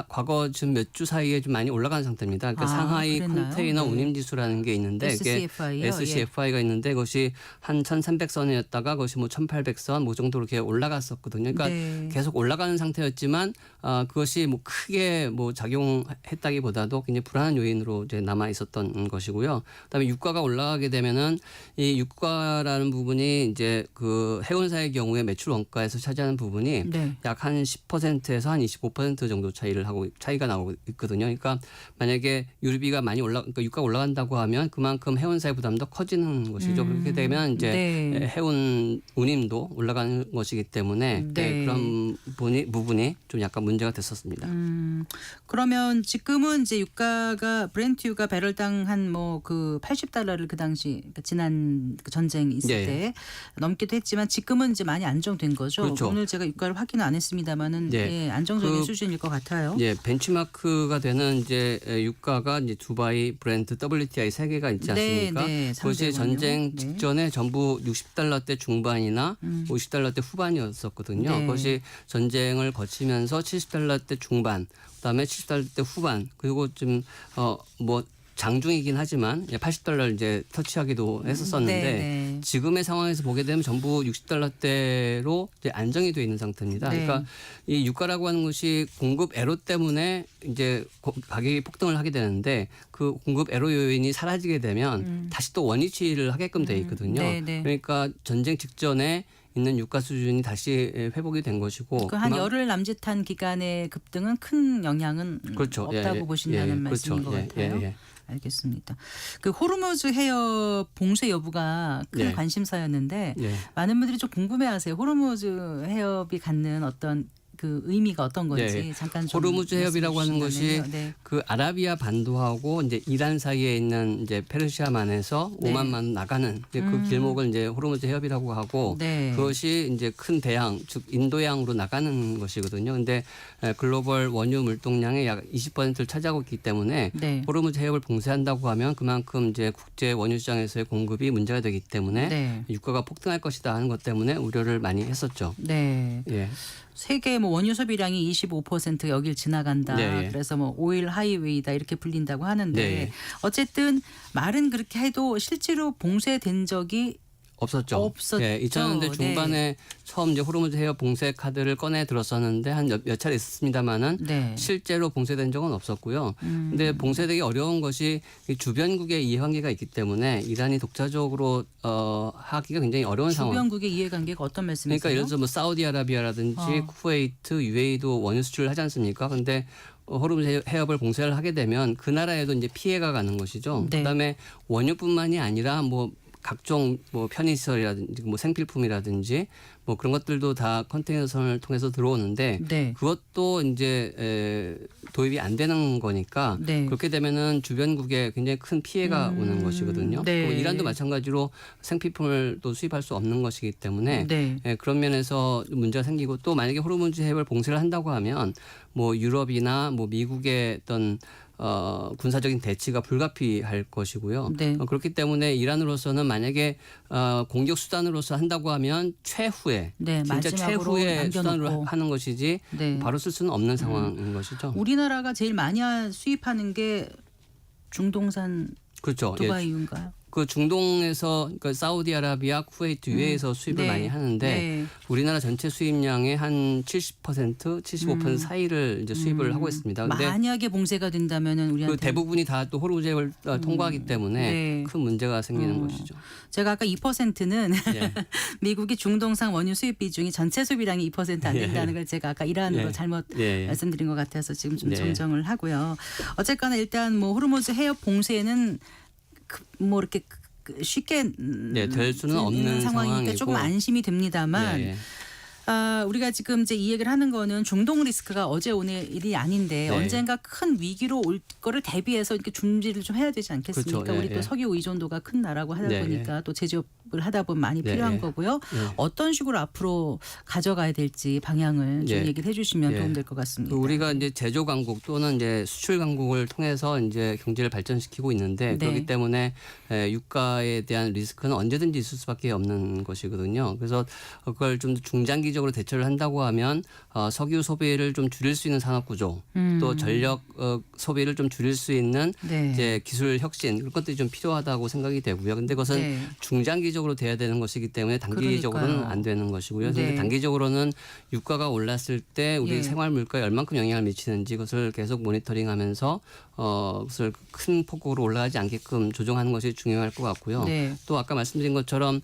과거 지금 몇 주 사이에 좀 많이 올라간 상태입니다. 그러니까 상하이 그랬나요? 컨테이너 네. 운임 지수라는 게 있는데 SCFI요? SCFI가 있는데 그것이 한 1,300선이었다가 그것이 뭐 1,800선 뭐 정도로 이렇게 올라갔었거든요. 그러니까 네. 계속 올라가는 상태였지만 그것이 뭐 크게 뭐 작용했다기보다도 굉장히 불안한 요인으로 이제 남아 있었던 것이고요. 그다음에 유가가 올라가게 되면은 이 유가라는 부분이 이제 그 해운사의 경우에 매출 원가에서 차지하는 부분이 네. 약 한 10%에서 한 25% 정도 차이가 나오고 있거든요. 그러니까 만약에 유류비가 많이 그러니까 유가가 올라간다고 하면 그만큼 해운사의 부담도 커지는 것이죠. 그렇게 되면 이제 네. 해운 운임도 올라가는 것이기 때문에 네. 그런 부분이 좀 약간 문제가 됐었습니다. 그러면 지금은 이제 유가가 브렌트유가 배럴당 한 뭐 그 80달러를 그 당시 그러니까 지난 그 전쟁 있을 네. 때 넘기도 했지만 지금은 이제 많이 안정된 거죠. 그렇죠. 오늘 제가 유가를 확인은 안 했습니다만은 네. 예, 안정적인 그 수준일 것 같아요. 예, 벤치마크가 되는 이제 유가가 이제 두바이, 브렌트, WTI 세 개가 있지 않습니까? 네, 그것이 상대원요. 전쟁 네. 직전에 전부 60달러대 중반이나 50달러대 후반이었었거든요. 네. 그것이 전쟁을 거치면서 70달러대 중반, 그다음에 70달러대 후반, 그리고 좀 뭐 장중이긴 하지만 80달러를 이제 터치하기도 했었었는데 네. 지금의 상황에서 보게 되면 전부 60달러대로 이제 안정이 돼 있는 상태입니다. 네. 그러니까 이 유가라고 하는 것이 공급 애로 때문에 이제 가격이 폭등을 하게 되는데 그 공급 애로 요인이 사라지게 되면 다시 또 원위치를 하게끔 돼 있거든요. 네, 네. 그러니까 전쟁 직전에 있는 유가 수준이 다시 회복이 된 것이고 그 한 열흘 남짓한 기간의 급등은 큰 영향은 그렇죠. 없다고 보신다는 말씀인 그렇죠. 것 같아요. 알겠습니다. 그 호르무즈 해협 봉쇄 여부가 큰 네. 관심사였는데 네. 많은 분들이 좀 궁금해하세요. 호르무즈 해협이 갖는 어떤 그 의미가 어떤 건지 네. 잠깐 좀 호르무즈 해협이라고 하는 것이 말씀해 주시면은요. 네. 그 아라비아 반도하고 이제 이란 사이에 있는 이제 페르시아만에서 네. 오만만 나가는 이제 그 길목을 이제 호르무즈 해협이라고 하고 네. 그것이 이제 큰 대양 즉 인도양으로 나가는 것이거든요. 근데 글로벌 원유 물동량의 약 20%를 차지하고 있기 때문에 네. 호르무즈 해협을 봉쇄한다고 하면 그만큼 이제 국제 원유 시장에서의 공급이 문제가 되기 때문에 네. 유가가 폭등할 것이다 하는 것 때문에 우려를 많이 했었죠. 네. 예. 세계 뭐 원유 소비량이 25% 여길 지나간다. 네. 그래서 뭐 오일 하이웨이다 이렇게 불린다고 하는데 네. 어쨌든 말은 그렇게 해도 실제로 봉쇄된 적이 없었죠. 없었죠. 예, 2000년대 네. 중반에 처음 이제 호르무즈 해협 봉쇄 카드를 꺼내 들었었는데 한 몇 차례 있었습니다만은 네. 실제로 봉쇄된 적은 없었고요. 근데 봉쇄되기 어려운 것이 이 주변국의 이해관계가 있기 때문에 이란이 독자적으로 하기가 굉장히 어려운 상황. 주변국의 이해관계가 어떤 말씀이세요? 그러니까 예를 들어서 뭐 사우디아라비아라든지 쿠웨이트, UAE도 원유 수출을 하지 않습니까? 근데 호르무즈 해협을 봉쇄를 하게 되면 그 나라에도 이제 피해가 가는 것이죠. 네. 그다음에 원유뿐만이 아니라 뭐 각종 뭐 편의시설이라든지 뭐 생필품이라든지 뭐 그런 것들도 다 컨테이너선을 통해서 들어오는데 네. 그것도 이제 도입이 안 되는 거니까 네. 그렇게 되면은 주변국에 굉장히 큰 피해가 오는 것이거든요. 네. 그리고 이란도 마찬가지로 생필품을 또 수입할 수 없는 것이기 때문에 네. 그런 면에서 문제가 생기고 또 만약에 호르무즈 해협을 봉쇄를 한다고 하면 뭐 유럽이나 뭐 미국의 어떤 군사적인 대치가 불가피할 것이고요. 네. 그렇기 때문에 이란으로서는 만약에 공격 수단으로서 한다고 하면 최후에 네, 진짜 마지막으로 최후의 남겨놓고. 수단으로 하는 것이지 네. 바로 쓸 수는 없는 상황인 것이죠. 우리나라가 제일 많이 수입하는 게 중동산 그렇죠. 예. 두바이인가요? 그 중동에서 그러니까 사우디아라비아, 쿠웨이트, UAE에서 수입을 네. 많이 하는데 네. 우리나라 전체 수입량의 한 70%, 75% 사이를 이제 수입을 하고 있습니다. 근데 만약에 봉쇄가 된다면은 우리한테 그 대부분이 다 또 호르무즈 해협을 통과하기 때문에 네. 큰 문제가 생기는 것이죠. 제가 아까 2%는 예. 미국이 중동산 원유 수입 비중이 전체 소비량이 2% 안 된다는 걸 제가 아까 이란으로 예. 잘못 예. 말씀드린 것 같아서 지금 좀 네. 정정을 하고요. 어쨌거나 일단 뭐 호르무즈 해협 봉쇄는 뭐 이렇게 쉽게 네, 될 수는 없는 상황이니까 상황이고. 조금 안심이 됩니다만 예, 예. 우리가 지금 이제 이 얘기를 하는 거는 중동 리스크가 어제 오늘 일이 아닌데 네. 언젠가 큰 위기로 올 거를 대비해서 이렇게 준비를 좀 해야 되지 않겠습니까? 그렇죠. 예, 우리 또 예. 석유 의존도가 큰 나라고 하다 네, 보니까 또 제조업을 하다 보면 많이 네, 필요한 예. 거고요. 예. 어떤 식으로 앞으로 가져가야 될지 방향을 좀 예. 얘기를 해주시면 예. 도움될 것 같습니다. 그 우리가 이제 제조 강국 또는 이제 수출 강국을 통해서 이제 경제를 발전시키고 있는데 네. 그렇기 때문에 유가에 대한 리스크는 언제든지 있을 수밖에 없는 것이거든요. 그래서 그걸 좀 더 중장기적으로 대처를 한다고 하면 석유 소비를 좀 줄일 수 있는 산업 구조, 또 전력 소비를 좀 줄일 수 있는 네. 이제 기술 혁신 그런 것들이 좀 필요하다고 생각이 되고요. 근데 그것은 네. 중장기적으로 돼야 되는 것이기 때문에 단기적으로는 그러니까요. 안 되는 것이고요. 네. 근데 단기적으로는 유가가 올랐을 때 우리 예. 생활 물가에 얼만큼 영향을 미치는지 그것을 계속 모니터링하면서 그것을 큰 폭으로 올라가지 않게끔 조정하는 것이 중요할 것 같고요. 네. 또 아까 말씀드린 것처럼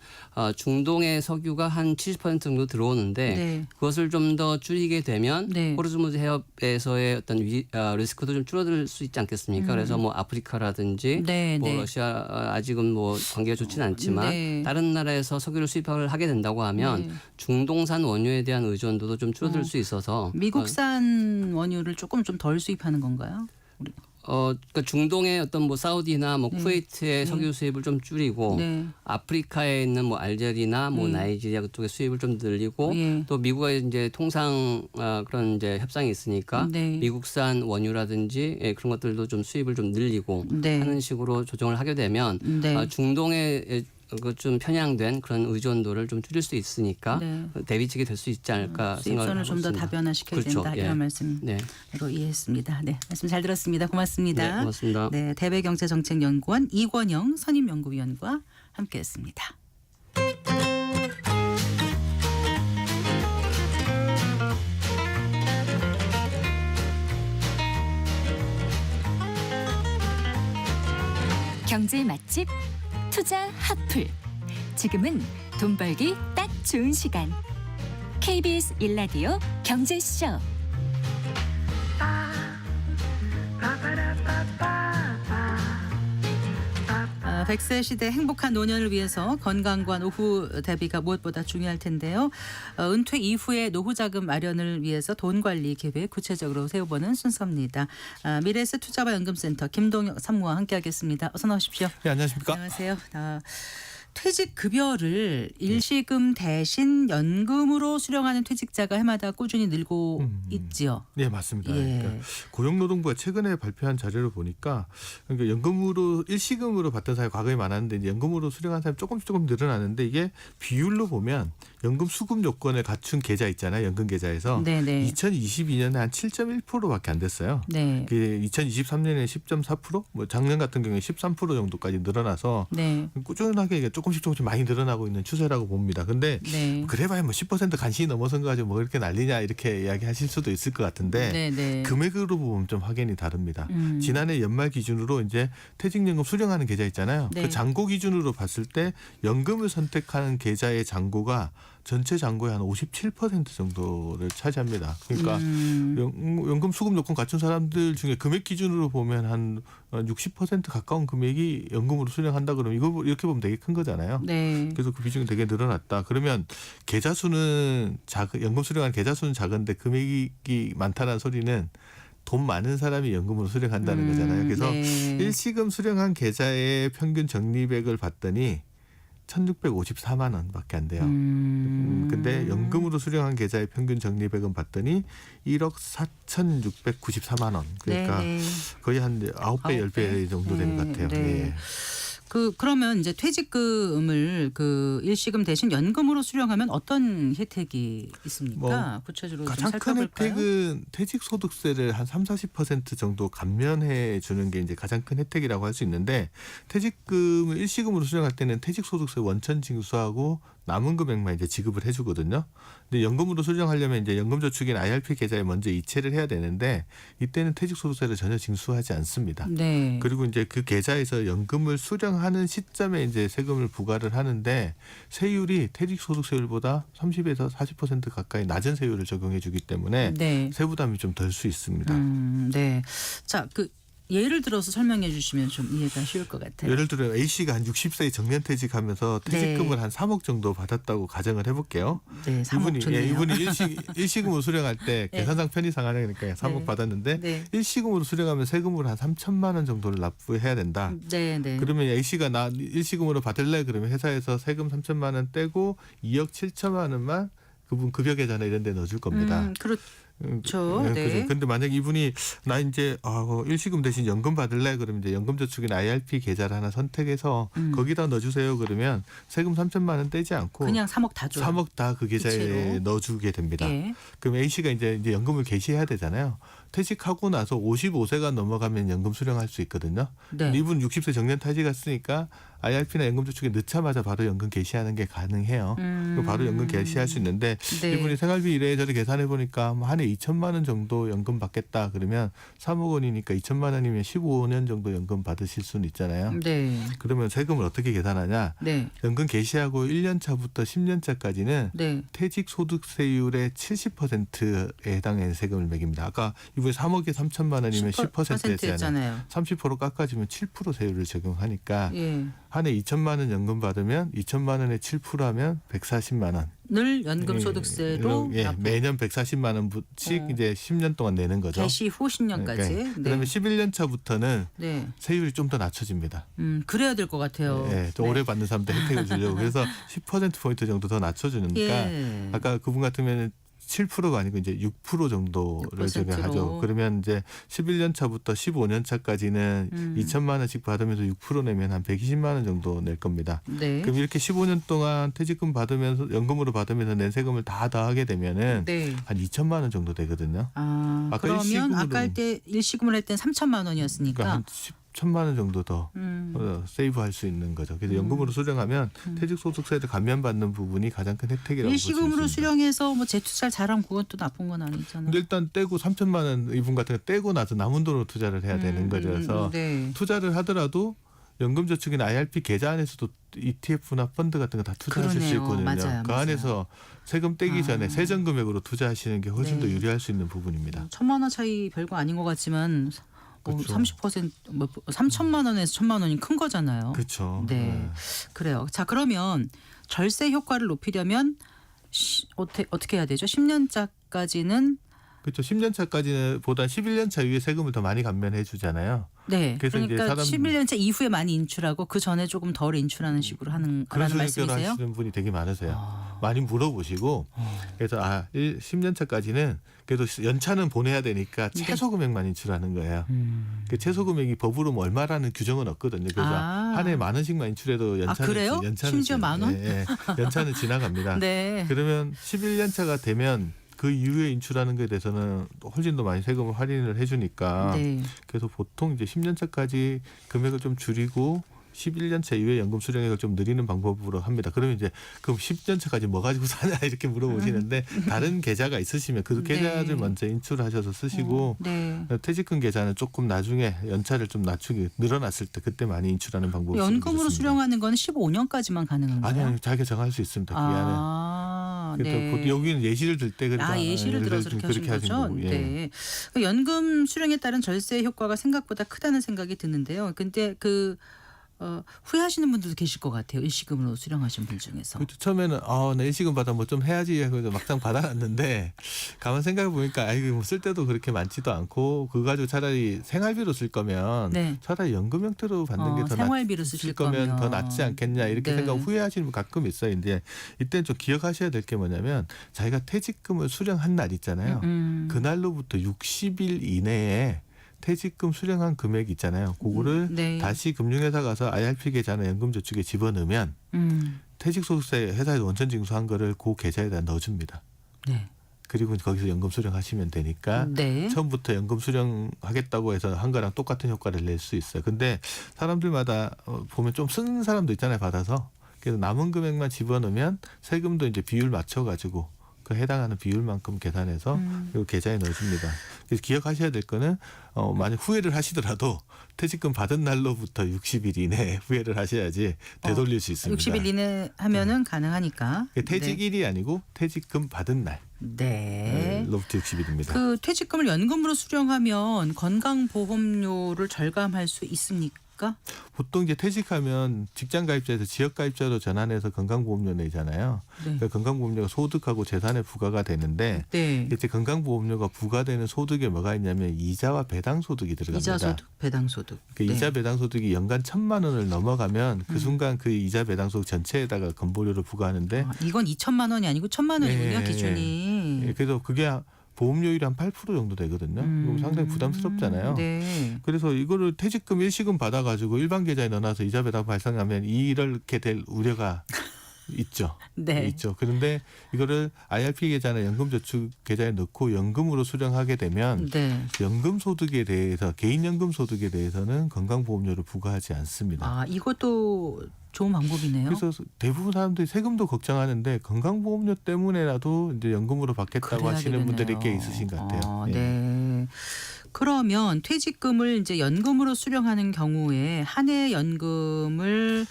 중동의 석유가 한 70% 정도 들어오는데 네. 그것을 좀 더 줄이게 되면 네. 호르무즈 해협에서의 어떤 리스크도 좀 줄어들 수 있지 않겠습니까? 그래서 뭐 아프리카라든지 네, 뭐 네. 러시아 아직은 뭐 관계가 좋지는 않지만 네. 다른 나라에서 석유를 수입을 하게 된다고 하면 네. 중동산 원유에 대한 의존도도 좀 줄어들 수 있어서 미국산 원유를 조금 좀 덜 수입하는 건가요? 우리. 그러니까 중동의 어떤 뭐 사우디나 뭐 네. 쿠웨이트의 석유 수입을 좀 줄이고 네. 아프리카에 있는 뭐 알제리나 뭐 나이지리아 그쪽의 수입을 좀 늘리고 예. 또 미국의 이제 통상 그런 이제 협상이 있으니까 네. 미국산 원유라든지 그런 것들도 좀 수입을 좀 늘리고 네. 하는 식으로 조정을 하게 되면 네. 중동의 그 좀 편향된 그런 의존도를 좀 줄일 수 있으니까 네. 대비책이 될 수 있지 않을까 생각을 수입선을 하고 좀 더 있습니다. 다변화시켜야 그렇죠. 된다 예. 이런 말씀으로 네. 이해했습니다. 네, 말씀 잘 들었습니다. 고맙습니다. 네, 고맙습니다. 네, 대배경제정책연구원 이권영 선임연구위원과 함께했습니다. 경제 맛집 투자 핫플. 지금은 돈 벌기 딱 좋은 시간. KBS 1라디오 경제쇼. 100세 시대 행복한 노년을 위해서 건강과 노후 대비가 무엇보다 중요할 텐데요. 은퇴 이후의 노후 자금 마련을 위해서 돈 관리 계획 구체적으로 세워보는 순서입니다. 미래에셋 투자와 연금센터 김동혁 산무와 함께하겠습니다. 어서 나오십시오. 네, 안녕하십니까? 안녕하세요. 퇴직 급여를 일시금 대신 연금으로 수령하는 퇴직자가 해마다 꾸준히 늘고 있지요. 네, 맞습니다. 예. 그러니까 고용노동부가 최근에 발표한 자료를 보니까 그러니까 연금으로 일시금으로 받던 사람이 과거에 많았는데 이제 연금으로 수령한 사람이 조금 늘어나는데 이게 비율로 보면 연금 수급 요건을 갖춘 계좌 있잖아요. 연금 계좌에서 네네. 2022년에 한 7.1%밖에 안 됐어요. 네. 2023년에 10.4%, 뭐 작년 같은 경우에 13% 정도까지 늘어나서 네. 꾸준하게 이게 조금씩 많이 늘어나고 있는 추세라고 봅니다. 근데 네. 그래봐야 뭐 10% 간신히 넘어선 거 가지고 뭐 그렇게 난리냐 이렇게 이야기하실 수도 있을 것 같은데 네네. 금액으로 보면 좀 확연히 다릅니다. 지난해 연말 기준으로 이제 퇴직연금 수령하는 계좌 있잖아요. 네. 그 잔고 기준으로 봤을 때 연금을 선택하는 계좌의 잔고가 전체 잔고의 한 57% 정도를 차지합니다. 그러니까 연금 수급 요건 갖춘 사람들 중에 금액 기준으로 보면 한 60% 가까운 금액이 연금으로 수령한다 그러면 이거 이렇게 보면 되게 큰 거잖아요. 네. 그래서 그 비중이 되게 늘어났다. 그러면 계좌 수는 연금 수령한 계좌 수는 작은데 금액이 많다는 소리는 돈 많은 사람이 연금으로 수령한다는 거잖아요. 그래서 네. 일시금 수령한 계좌의 평균 적립액을 봤더니 1,654만 원밖에 안 돼요. 근데 연금으로 수령한 계좌의 평균 적립액은 봤더니 1억 4,694만 원. 그러니까 네네. 거의 한 9배, 10배 정도 되는 것 같아요. 네. 예. 그러면 이제 퇴직금을 일시금 대신 연금으로 수령하면 어떤 혜택이 있습니까? 구체적으로 좀 가장 큰 살펴볼까요? 혜택은 퇴직소득세를 한 30-40% 정도 감면해 주는 게 이제 가장 큰 혜택이라고 할 수 있는데 퇴직금을 일시금으로 수령할 때는 퇴직소득세 원천 징수하고 남은 금액만 이제 지급을 해주거든요. 근데 연금으로 수령하려면 이제 연금저축인 IRP 계좌에 먼저 이체를 해야 되는데 이때는 퇴직소득세를 전혀 징수하지 않습니다. 네. 그리고 이제 그 계좌에서 연금을 수령하는 시점에 이제 세금을 부과를 하는데 세율이 퇴직소득세율보다 30에서 40% 가까이 낮은 세율을 적용해 주기 때문에 네. 세부담이 좀 덜 수 있습니다. 네. 자, 예를 들어서 설명해 주시면 좀 이해가 쉬울 것 같아요. 예를 들어 A 씨가 한 60세에 정년퇴직하면서 퇴직금을 한 3억 정도 받았다고 가정을 해볼게요. 네, 3억 좋네요. 이분이 일시금으로 수령할 때 네. 계산상 편의상 하니까 3억 네. 받았는데 네. 일시금으로 수령하면 세금으로 한 3천만 원 정도를 납부해야 된다. 네, 네. 그러면 A 씨가 나 일시금으로 받을래? 그러면 회사에서 세금 3천만 원 떼고 2억 7천만 원만 그분 급여 계좌나 이런 데 넣어줄 겁니다. 그렇죠. 네. 그죠. 근데 만약 이분이 나 이제 일시금 대신 연금 받을래? 그러면 이제 연금저축인 IRP 계좌를 하나 선택해서 거기다 넣어주세요. 그러면 세금 3천만 원 떼지 않고 그냥 3억 다 줘요. 3억 다 그 계좌에 이체로. 넣어주게 됩니다. 예. 그럼 A 씨가 이제 연금을 개시해야 되잖아요. 퇴직하고 나서 55세가 넘어가면 연금 수령할 수 있거든요. 네. 이분 60세 정년 퇴직했으니까 IRP나 연금저축에 넣자마자 바로 연금 개시하는 게 가능해요. 그럼 바로 연금 개시할 수 있는데 네. 이분이 생활비 이래저래 계산해 보니까 한 해 2천만 원 정도 연금 받겠다 그러면 3억 원이니까 2천만 원이면 15년 정도 연금 받으실 수는 있잖아요. 네. 그러면 세금을 어떻게 계산하냐? 네. 연금 개시하고 1년 차부터 10년 차까지는 네. 퇴직소득세율의 70%에 해당하는 세금을 매깁니다. 아까 이분이 3억에 3천만 원이면 10%였잖아요. 였잖아요. 30% 깎아주면 7% 세율을 적용하니까 예. 한 해 2천만 원 연금 받으면 2천만 원에 7% 하면 140만 원. 늘 연금 소득세로 예, 납부. 매년 140만 원씩 이제 10년 동안 내는 거죠. 개시 후 10년까지. 네. 그다음에 11년 차부터는 네. 세율이 좀 더 낮춰집니다. 그래야 될 것 같아요. 예, 더 네. 오래 받는 사람들 혜택을 주려고 그래서 10%포인트 정도 더 낮춰주니까 예. 아까 그분 같으면 7%가 아니고 이제 6% 정도를 6% 로. 적용하죠. 그러면 이제 11년 차부터 15년 차까지는 2천만 원씩 받으면서 6% 내면 한 120만 원 정도 낼 겁니다. 네. 그럼 이렇게 15년 동안 퇴직금 받으면서 연금으로 받으면서 낸 세금을 다 더하게 되면은 네. 한 2천만 원 정도 되거든요. 아까 그러면 일시금으로- 아까 할 때 일시금을 할 땐 3천만 원이었으니까 그러니까 한 10천만 원 정도 더 세이브할 수 있는 거죠. 그래서 연금으로 수령하면 퇴직소득세를 감면받는 부분이 가장 큰 혜택이라고 볼 수 있습니다. 일시금으로 수령해서 뭐 재투자를 잘하면 그건 또 나쁜 건 아니잖아요. 근데 일단 떼고 3천만 원 이분 같은 거 떼고 나서 남은 돈으로 투자를 해야 되는 거죠. 그래서 네. 투자를 하더라도 연금저축이나 IRP 계좌 안에서도 ETF나 펀드 같은 거 다 투자하실 수 그러네요. 있거든요. 맞아요, 그 맞아요. 안에서 세금 떼기 전에 세전 금액으로 투자하시는 게 훨씬 네. 더 유리할 수 있는 부분입니다. 1,000만 원 차이 별거 아닌 것 같지만 그렇죠. 30% 뭐 3천만 원에서 1천만 원이 큰 거잖아요. 그렇죠. 네. 그래요. 자, 그러면 절세 효과를 높이려면 어떻게 해야 되죠? 10년짜까지는 그렇죠. 10년 차까지는 보다 11년 차 이후에 세금을 더 많이 감면해 주잖아요. 네. 그래서 이제 그러니까 사람- 11년차 이후에 많이 인출하고 그 전에 조금 덜 인출하는 식으로 하는 그런 거라는 소리를 말씀이세요? 하시는 분이 되게 많으세요. 아. 많이 물어보시고 그래서 10년 차까지는 그래도 연차는 보내야 되니까 네. 최소 금액만 인출하는 거예요. 그 최소 금액이 법으로 뭐 얼마라는 규정은 없거든요. 그래서 아. 한 해 만 원씩만 인출해도 연차는 그래요? 심지어 만 원? 예, 연차는 지나갑니다. 네. 그러면 11년 차가 되면 그 이후에 인출하는 것에 대해서는 훨씬 더 많이 세금을 할인을 해주니까 네. 그래서 보통 이제 10년 차까지 금액을 좀 줄이고 11년 차 이후에 연금 수령액을 좀 늘리는 방법으로 합니다. 그러면 이제 그럼 10년 차까지 뭐 가지고 사냐 이렇게 물어보시는데 다른 계좌가 있으시면 그 네. 계좌를 먼저 인출하셔서 쓰시고 네. 퇴직금 계좌는 조금 나중에 연차를 좀 낮추기 늘어났을 때 그때 많이 인출하는 방법이 연금으로 수령하는 건 15년까지만 가능한가요? 아니요, 자기가 정할 수 있습니다. 그 안에. 아, 그래서 네. 여기는 예시를 들 때 그러니까 예시를 들어서 그렇게 하신 거죠. 거고, 예. 네. 그 연금 수령에 따른 절세 효과가 생각보다 크다는 생각이 드는데요. 근데 후회하시는 분들도 계실 것 같아요. 일시금으로 수령하신 분 중에서. 그렇죠. 처음에는 나 일시금 받아 뭐 좀 해야지 하고 막상 받아놨는데 가만 생각해 보니까 뭐 쓸 때도 그렇게 많지도 않고 그거 가지고 차라리 생활비로 쓸 거면 네. 차라리 연금 형태로 받는 게 더 생활비로 쓰실 거면 더 거면. 낫지 않겠냐 이렇게 네. 생각 후회하시는 분 가끔 있어요. 이제 이때는 좀 기억하셔야 될 게 뭐냐면 자기가 퇴직금을 수령한 날 있잖아요. 그날로부터 60일 이내에 퇴직금 수령한 금액 있잖아요. 그거를 네. 다시 금융회사 가서 IRP 계좌나 연금저축에 집어넣으면 퇴직소득세 회사에서 원천징수한 거를 그 계좌에다 넣어줍니다. 네. 그리고 거기서 연금 수령하시면 되니까 네. 처음부터 연금 수령하겠다고 해서 한 거랑 똑같은 효과를 낼 수 있어요. 근데 사람들마다 보면 좀 쓰는 사람도 있잖아요. 받아서. 그래서 남은 금액만 집어넣으면 세금도 이제 비율 맞춰가지고 그 해당하는 비율만큼 계산해서 이 계좌에 넣어줍니다. 그래서 기억하셔야 될 거는 만약 후회를 하시더라도 퇴직금 받은 날로부터 60일 이내에 후회를 하셔야지 되돌릴 수 있습니다. 60일 이내 하면은 가능하니까. 퇴직일이 아니고 퇴직금 받은 네. 날로부터 60일입니다. 그 퇴직금을 연금으로 수령하면 건강보험료를 절감할 수 있습니까? 보통 이제 퇴직하면 직장 가입자에서 지역 가입자로 전환해서 건강보험료 내잖아요. 네. 그러니까 건강보험료가 소득하고 재산에 부과가 되는데 네. 이제 건강보험료가 부과되는 소득에 뭐가 있냐면 이자와 배당소득이 들어갑니다. 이자소득, 배당소득. 그 네. 이자 배당소득이 연간 1,000만 원을 넘어가면 그 순간 그 이자 배당소득 전체에다가 건보료를 부과하는데 이건 2천만 원이 아니고 1,000만 원이군요. 네, 기준이. 예, 그래서 그게 보험료율이 한 8% 정도 되거든요. 그럼 상당히 부담스럽잖아요. 네. 그래서 이거를 퇴직금 일시금 받아가지고 일반 계좌에 넣어놔서 이자 배당 발생하면 이렇게 될 우려가 있죠. 네. 있죠. 그런데 이거를 IRP 계좌나 연금저축 계좌에 넣고 연금으로 수령하게 되면 네. 연금 소득에 대해서 개인 연금 소득에 대해서는 건강보험료를 부과하지 않습니다. 이것도 좋은 방법이네요. 그래서 대부분 사람들이 세금도 걱정하는데 건강보험료 때문에라도 이제 연금으로 받겠다고 그래야 하시는 분들이 꽤 되겠네요. 있으신 것 같아요. 예. 네. 그러면 퇴직금을 이제 연금으로 수령하는 경우에 한 해 연금을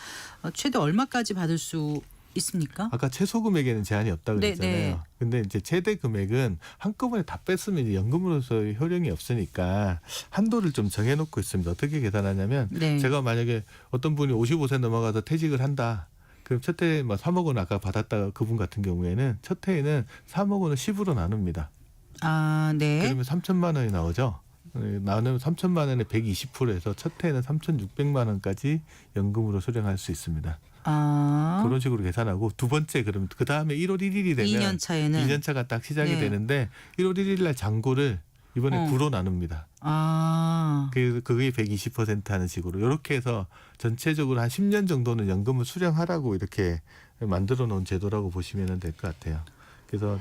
최대 얼마까지 받을 수 있습니까? 아까 최소 금액에는 제한이 없다고 네, 그랬잖아요. 네. 근데 이제 최대 금액은 한꺼번에 다 뺐으면 이제 연금으로서 효력이 없으니까 한도를 좀 정해놓고 있습니다. 어떻게 계산하냐면 네. 제가 만약에 어떤 분이 55세 넘어가서 퇴직을 한다. 그럼 첫 해에 뭐 3억 원 아까 받았다 그분 같은 경우에는 첫 해에는 3억 원을 10으로 나눕니다. 네. 그러면 3천만 원이 나오죠. 나누면 3천만 원에 120%에서 첫 해에는 3,600만 원까지 연금으로 수령할 수 있습니다. 그런 식으로 계산하고 두 번째 그러면 그 다음에 1월 1일이 되면 2년 차에는 2년 차가 딱 시작이 네. 되는데 1월 1일 날 잔고를 이번에 9로 나눕니다. 그게 120% 하는 식으로 이렇게 해서 전체적으로 한 10년 정도는 연금을 수령하라고 이렇게 만들어 놓은 제도라고 보시면 될 것 같아요. 그래서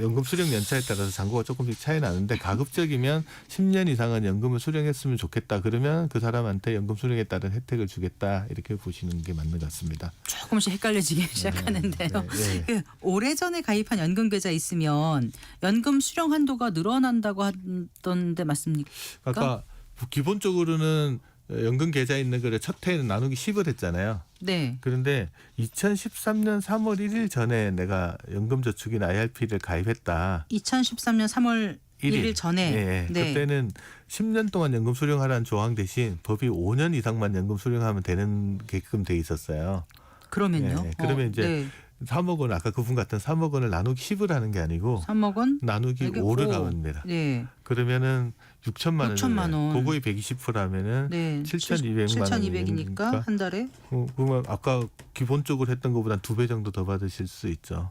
연금 수령 연차에 따라서 잔고가 조금씩 차이 나는데 가급적이면 10년 이상은 연금을 수령했으면 좋겠다. 그러면 그 사람한테 연금 수령에 따른 혜택을 주겠다. 이렇게 보시는 게 맞는 것 같습니다. 조금씩 헷갈려지기 시작하는데요. 네. 그 오래전에 가입한 연금 계좌 있으면 연금 수령 한도가 늘어난다고 하던데 맞습니까? 아까 기본적으로는 연금 계좌에 있는 거를 첫 해에는 나누기 10을 했잖아요. 네. 그런데 2013년 3월 1일 전에 내가 연금저축이나 IRP를 가입했다. 2013년 3월 1일 전에. 예, 네. 그때는 10년 동안 연금 수령하라는 조항 대신 법이 5년 이상만 연금 수령하면 되는 게끔 돼 있었어요. 그러면요. 예, 그러면 이제 네. 3억 원 아까 그분 같은 3억 원을 나누기 10을 하는 게 아니고 3억 원? 나누기 이게 5를 오. 하면 됩니다. 네. 그러면은 6천만 원. 6천만 원. 그거의 120%라면은 네. 7,200만 7,200이니까 한 달에. 그러면 아까 기본적으로 했던 것보다 2배 정도 더 받으실 수 있죠.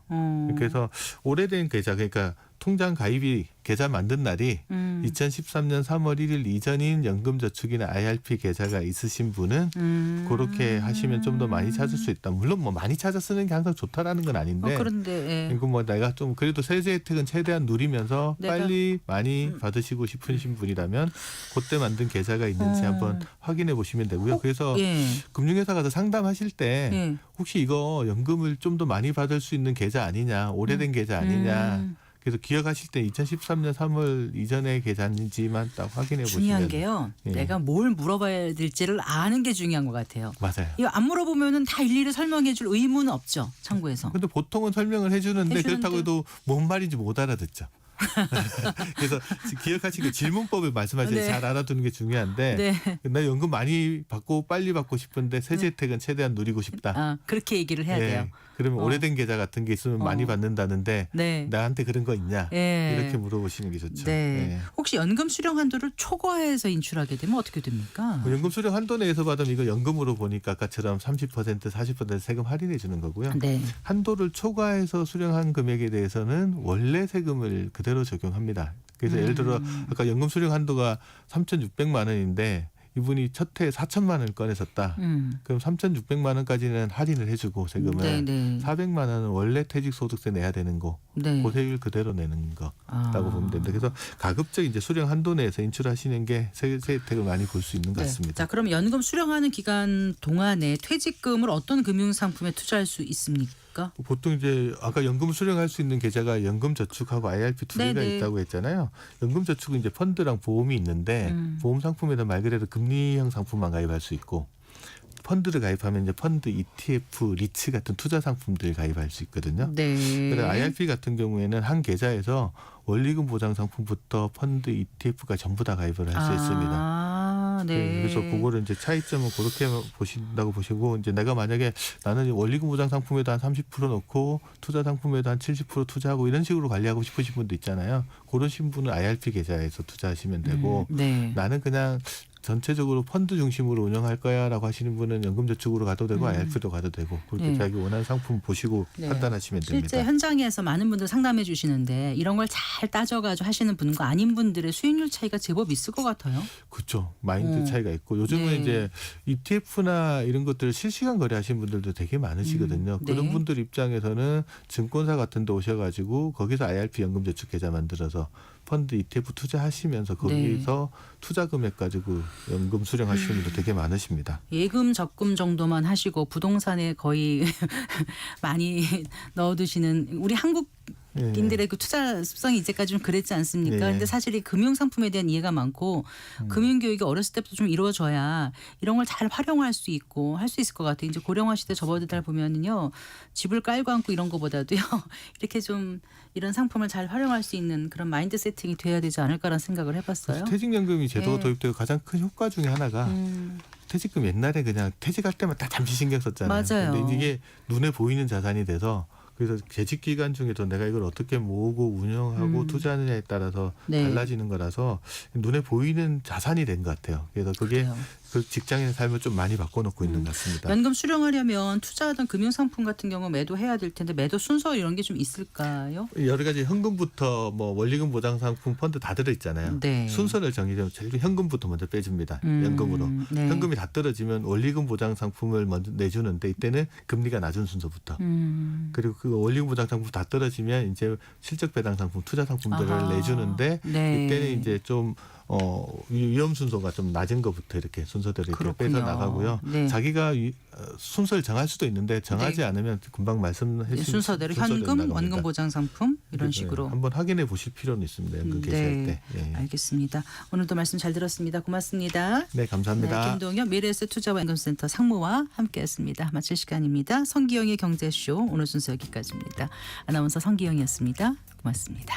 그래서 오래된 계좌 그러니까 통장 가입이 계좌 만든 날이 2013년 3월 1일 이전인 연금저축이나 IRP 계좌가 있으신 분은 그렇게 하시면 좀 더 많이 찾을 수 있다. 물론 뭐 많이 찾아 쓰는 게 항상 좋다라는 건 아닌데. 그런데 예. 이거 뭐 내가 좀 그래도 세제 혜택은 최대한 누리면서 내가- 빨리 많이 받으시고 싶으신 분이라면 그때 만든 계좌가 있는지 한번 확인해 보시면 되고요. 그래서 예. 금융회사 가서 상담하실 때 예. 혹시 이거 연금을 좀 더 많이 받을 수 있는 계좌 아니냐, 오래된 계좌 아니냐. 그래서 기억하실 때 2013년 3월 이전의 계좌인지만 딱 확인해 중요한 보시면 게요. 예. 내가 뭘 물어봐야 될지를 아는 게 중요한 것 같아요. 맞아요. 이거 안 물어보면은 다 일일이 설명해 줄 의무는 없죠. 창구에서. 근데 보통은 설명을 해주는데 해주는데. 그렇다고 해도 뭔 말인지 못 알아듣죠. 그래서 기억하시고 질문법을 말씀하셔서 네. 잘 알아두는 게 중요한데 네. 나 연금 많이 받고 빨리 받고 싶은데 세제 혜택은 최대한 누리고 싶다. 아, 그렇게 얘기를 해야 돼요. 그러면 어. 오래된 계좌 같은 게 있으면 많이 받는다는데 네. 나한테 그런 거 있냐 예. 이렇게 물어보시는 게 좋죠. 네. 예. 혹시 연금 수령 한도를 초과해서 인출하게 되면 어떻게 됩니까? 뭐 연금 수령 한도 내에서 받으면 이거 연금으로 보니까 아까처럼 30% 40% 세금 할인해 주는 거고요. 네. 한도를 초과해서 수령한 금액에 대해서는 원래 세금을 그대로 적용합니다. 그래서 예를 들어 아까 연금 수령 한도가 3,600만 원인데 이분이 첫 해에 4천만 원을 꺼내셨다. 그럼 3,600만 원까지는 할인을 해주고 세금을 네, 네. 400만 원은 원래 퇴직소득세 내야 되는 거, 네. 고세율 그대로 내는 거라고 보면 됩니다. 그래서 가급적 이제 수령 한도 내에서 인출하시는 게 세제 혜택을 많이 볼 수 있는 것 네. 같습니다. 자, 그럼 연금 수령하는 기간 동안에 퇴직금을 어떤 금융상품에 투자할 수 있습니까? 보통 이제 아까 연금 수령할 수 있는 계좌가 연금저축하고 IRP 두 개가 네네. 있다고 했잖아요. 연금저축은 이제 펀드랑 보험이 있는데 보험 상품에다 말 그대로 금리형 상품만 가입할 수 있고 펀드를 가입하면 이제 펀드, ETF, 리츠 같은 투자 상품들 가입할 수 있거든요. 네. 그래서 IRP 같은 경우에는 한 계좌에서 원리금 보장 상품부터 펀드, ETF가 전부 다 가입을 할 수 있습니다. 아, 네. 그래서 그거를 이제 차이점은 그렇게 보신다고 보시고 이제 내가 만약에 나는 원리금 보장 상품에도 한 30% 넣고 투자 상품에도 한 70% 투자하고 이런 식으로 관리하고 싶으신 분도 있잖아요. 그러신 분은 IRP 계좌에서 투자하시면 되고 네. 나는 그냥 전체적으로 펀드 중심으로 운영할 거야라고 하시는 분은 연금저축으로 가도 되고 IRP도 가도 되고 그렇게 네. 자기 원하는 상품 보시고 네. 판단하시면 됩니다. 실제 현장에서 많은 분들 상담해 주시는데 이런 걸 잘 따져가지고 하시는 분과 아닌 분들의 수익률 차이가 제법 있을 것 같아요. 그렇죠. 마인드 차이가 있고 요즘은 네. 이제 ETF나 이런 것들을 실시간 거래하시는 분들도 되게 많으시거든요. 네. 그런 분들 입장에서는 증권사 같은 데 오셔가지고 거기서 IRP 연금저축 계좌 만들어서 펀드 ETF 투자하시면서 거기서 투자 금액 가지고 연금 수령하시는 분들 되게 많으십니다. 예금 적금 정도만 하시고 부동산에 거의 많이 넣어두시는 우리 한국인들의 그 투자 습성이 이제까지 좀 그랬지 않습니까? 예. 그런데 사실 이 금융 상품에 대한 이해가 많고 금융 교육이 어렸을 때부터 좀 이루어져야 이런 걸 잘 활용할 수 있고 할 수 있을 것 같아요. 이제 고령화 시대 접어들 보면은요 집을 깔고 앉고 이런 거보다도요 이렇게 좀 이런 상품을 잘 활용할 수 있는 그런 마인드 세팅이 돼야 되지 않을까라는 생각을 해봤어요. 퇴직연금이 제도가 네. 도입되고 가장 큰 효과 중에 하나가 퇴직금 옛날에 그냥 퇴직할 때만 딱 잠시 신경 썼잖아요. 맞아요. 근데 이게 눈에 보이는 자산이 돼서 그래서 재직 기간 중에도 내가 이걸 어떻게 모으고 운영하고 투자하느냐에 따라서 네. 달라지는 거라서 눈에 보이는 자산이 된 것 같아요. 그래서 그게 그래요. 그 직장인의 삶을 좀 많이 바꿔놓고 있는 것 같습니다. 연금 수령하려면 투자하던 금융 상품 같은 경우 매도해야 될 텐데 매도 순서 이런 게 좀 있을까요? 여러 가지 현금부터 뭐 원리금 보장 상품 펀드 다 들어 있잖아요. 네. 순서를 정의하면 제일 현금부터 먼저 빼줍니다. 연금으로. 네. 현금이 다 떨어지면 원리금 보장 상품을 먼저 내주는데 이때는 금리가 낮은 순서부터. 그리고 그 원리금 보장 상품 다 떨어지면 이제 실적 배당 상품, 투자 상품들을 아하. 내주는데 네. 이때는 이제 좀 위험 순서가 좀 낮은 것부터 이렇게 순서대로 이렇게 그렇군요. 빼서 나가고요. 네. 자기가 순서를 정할 수도 있는데 정하지 네. 않으면 금방 말씀해 주신 순서대로 현금, 원금 보장 상품 이런 식으로. 한번 확인해 보실 필요는 있습니다. 연금 개시할 때. 예. 알겠습니다. 오늘도 말씀 잘 들었습니다. 고맙습니다. 네, 감사합니다. 네, 김동현 미래에셋 투자와 연금센터 상무와 함께했습니다. 마칠 시간입니다. 성기영의 경제쇼 오늘 순서 여기까지입니다. 아나운서 성기영이었습니다. 고맙습니다.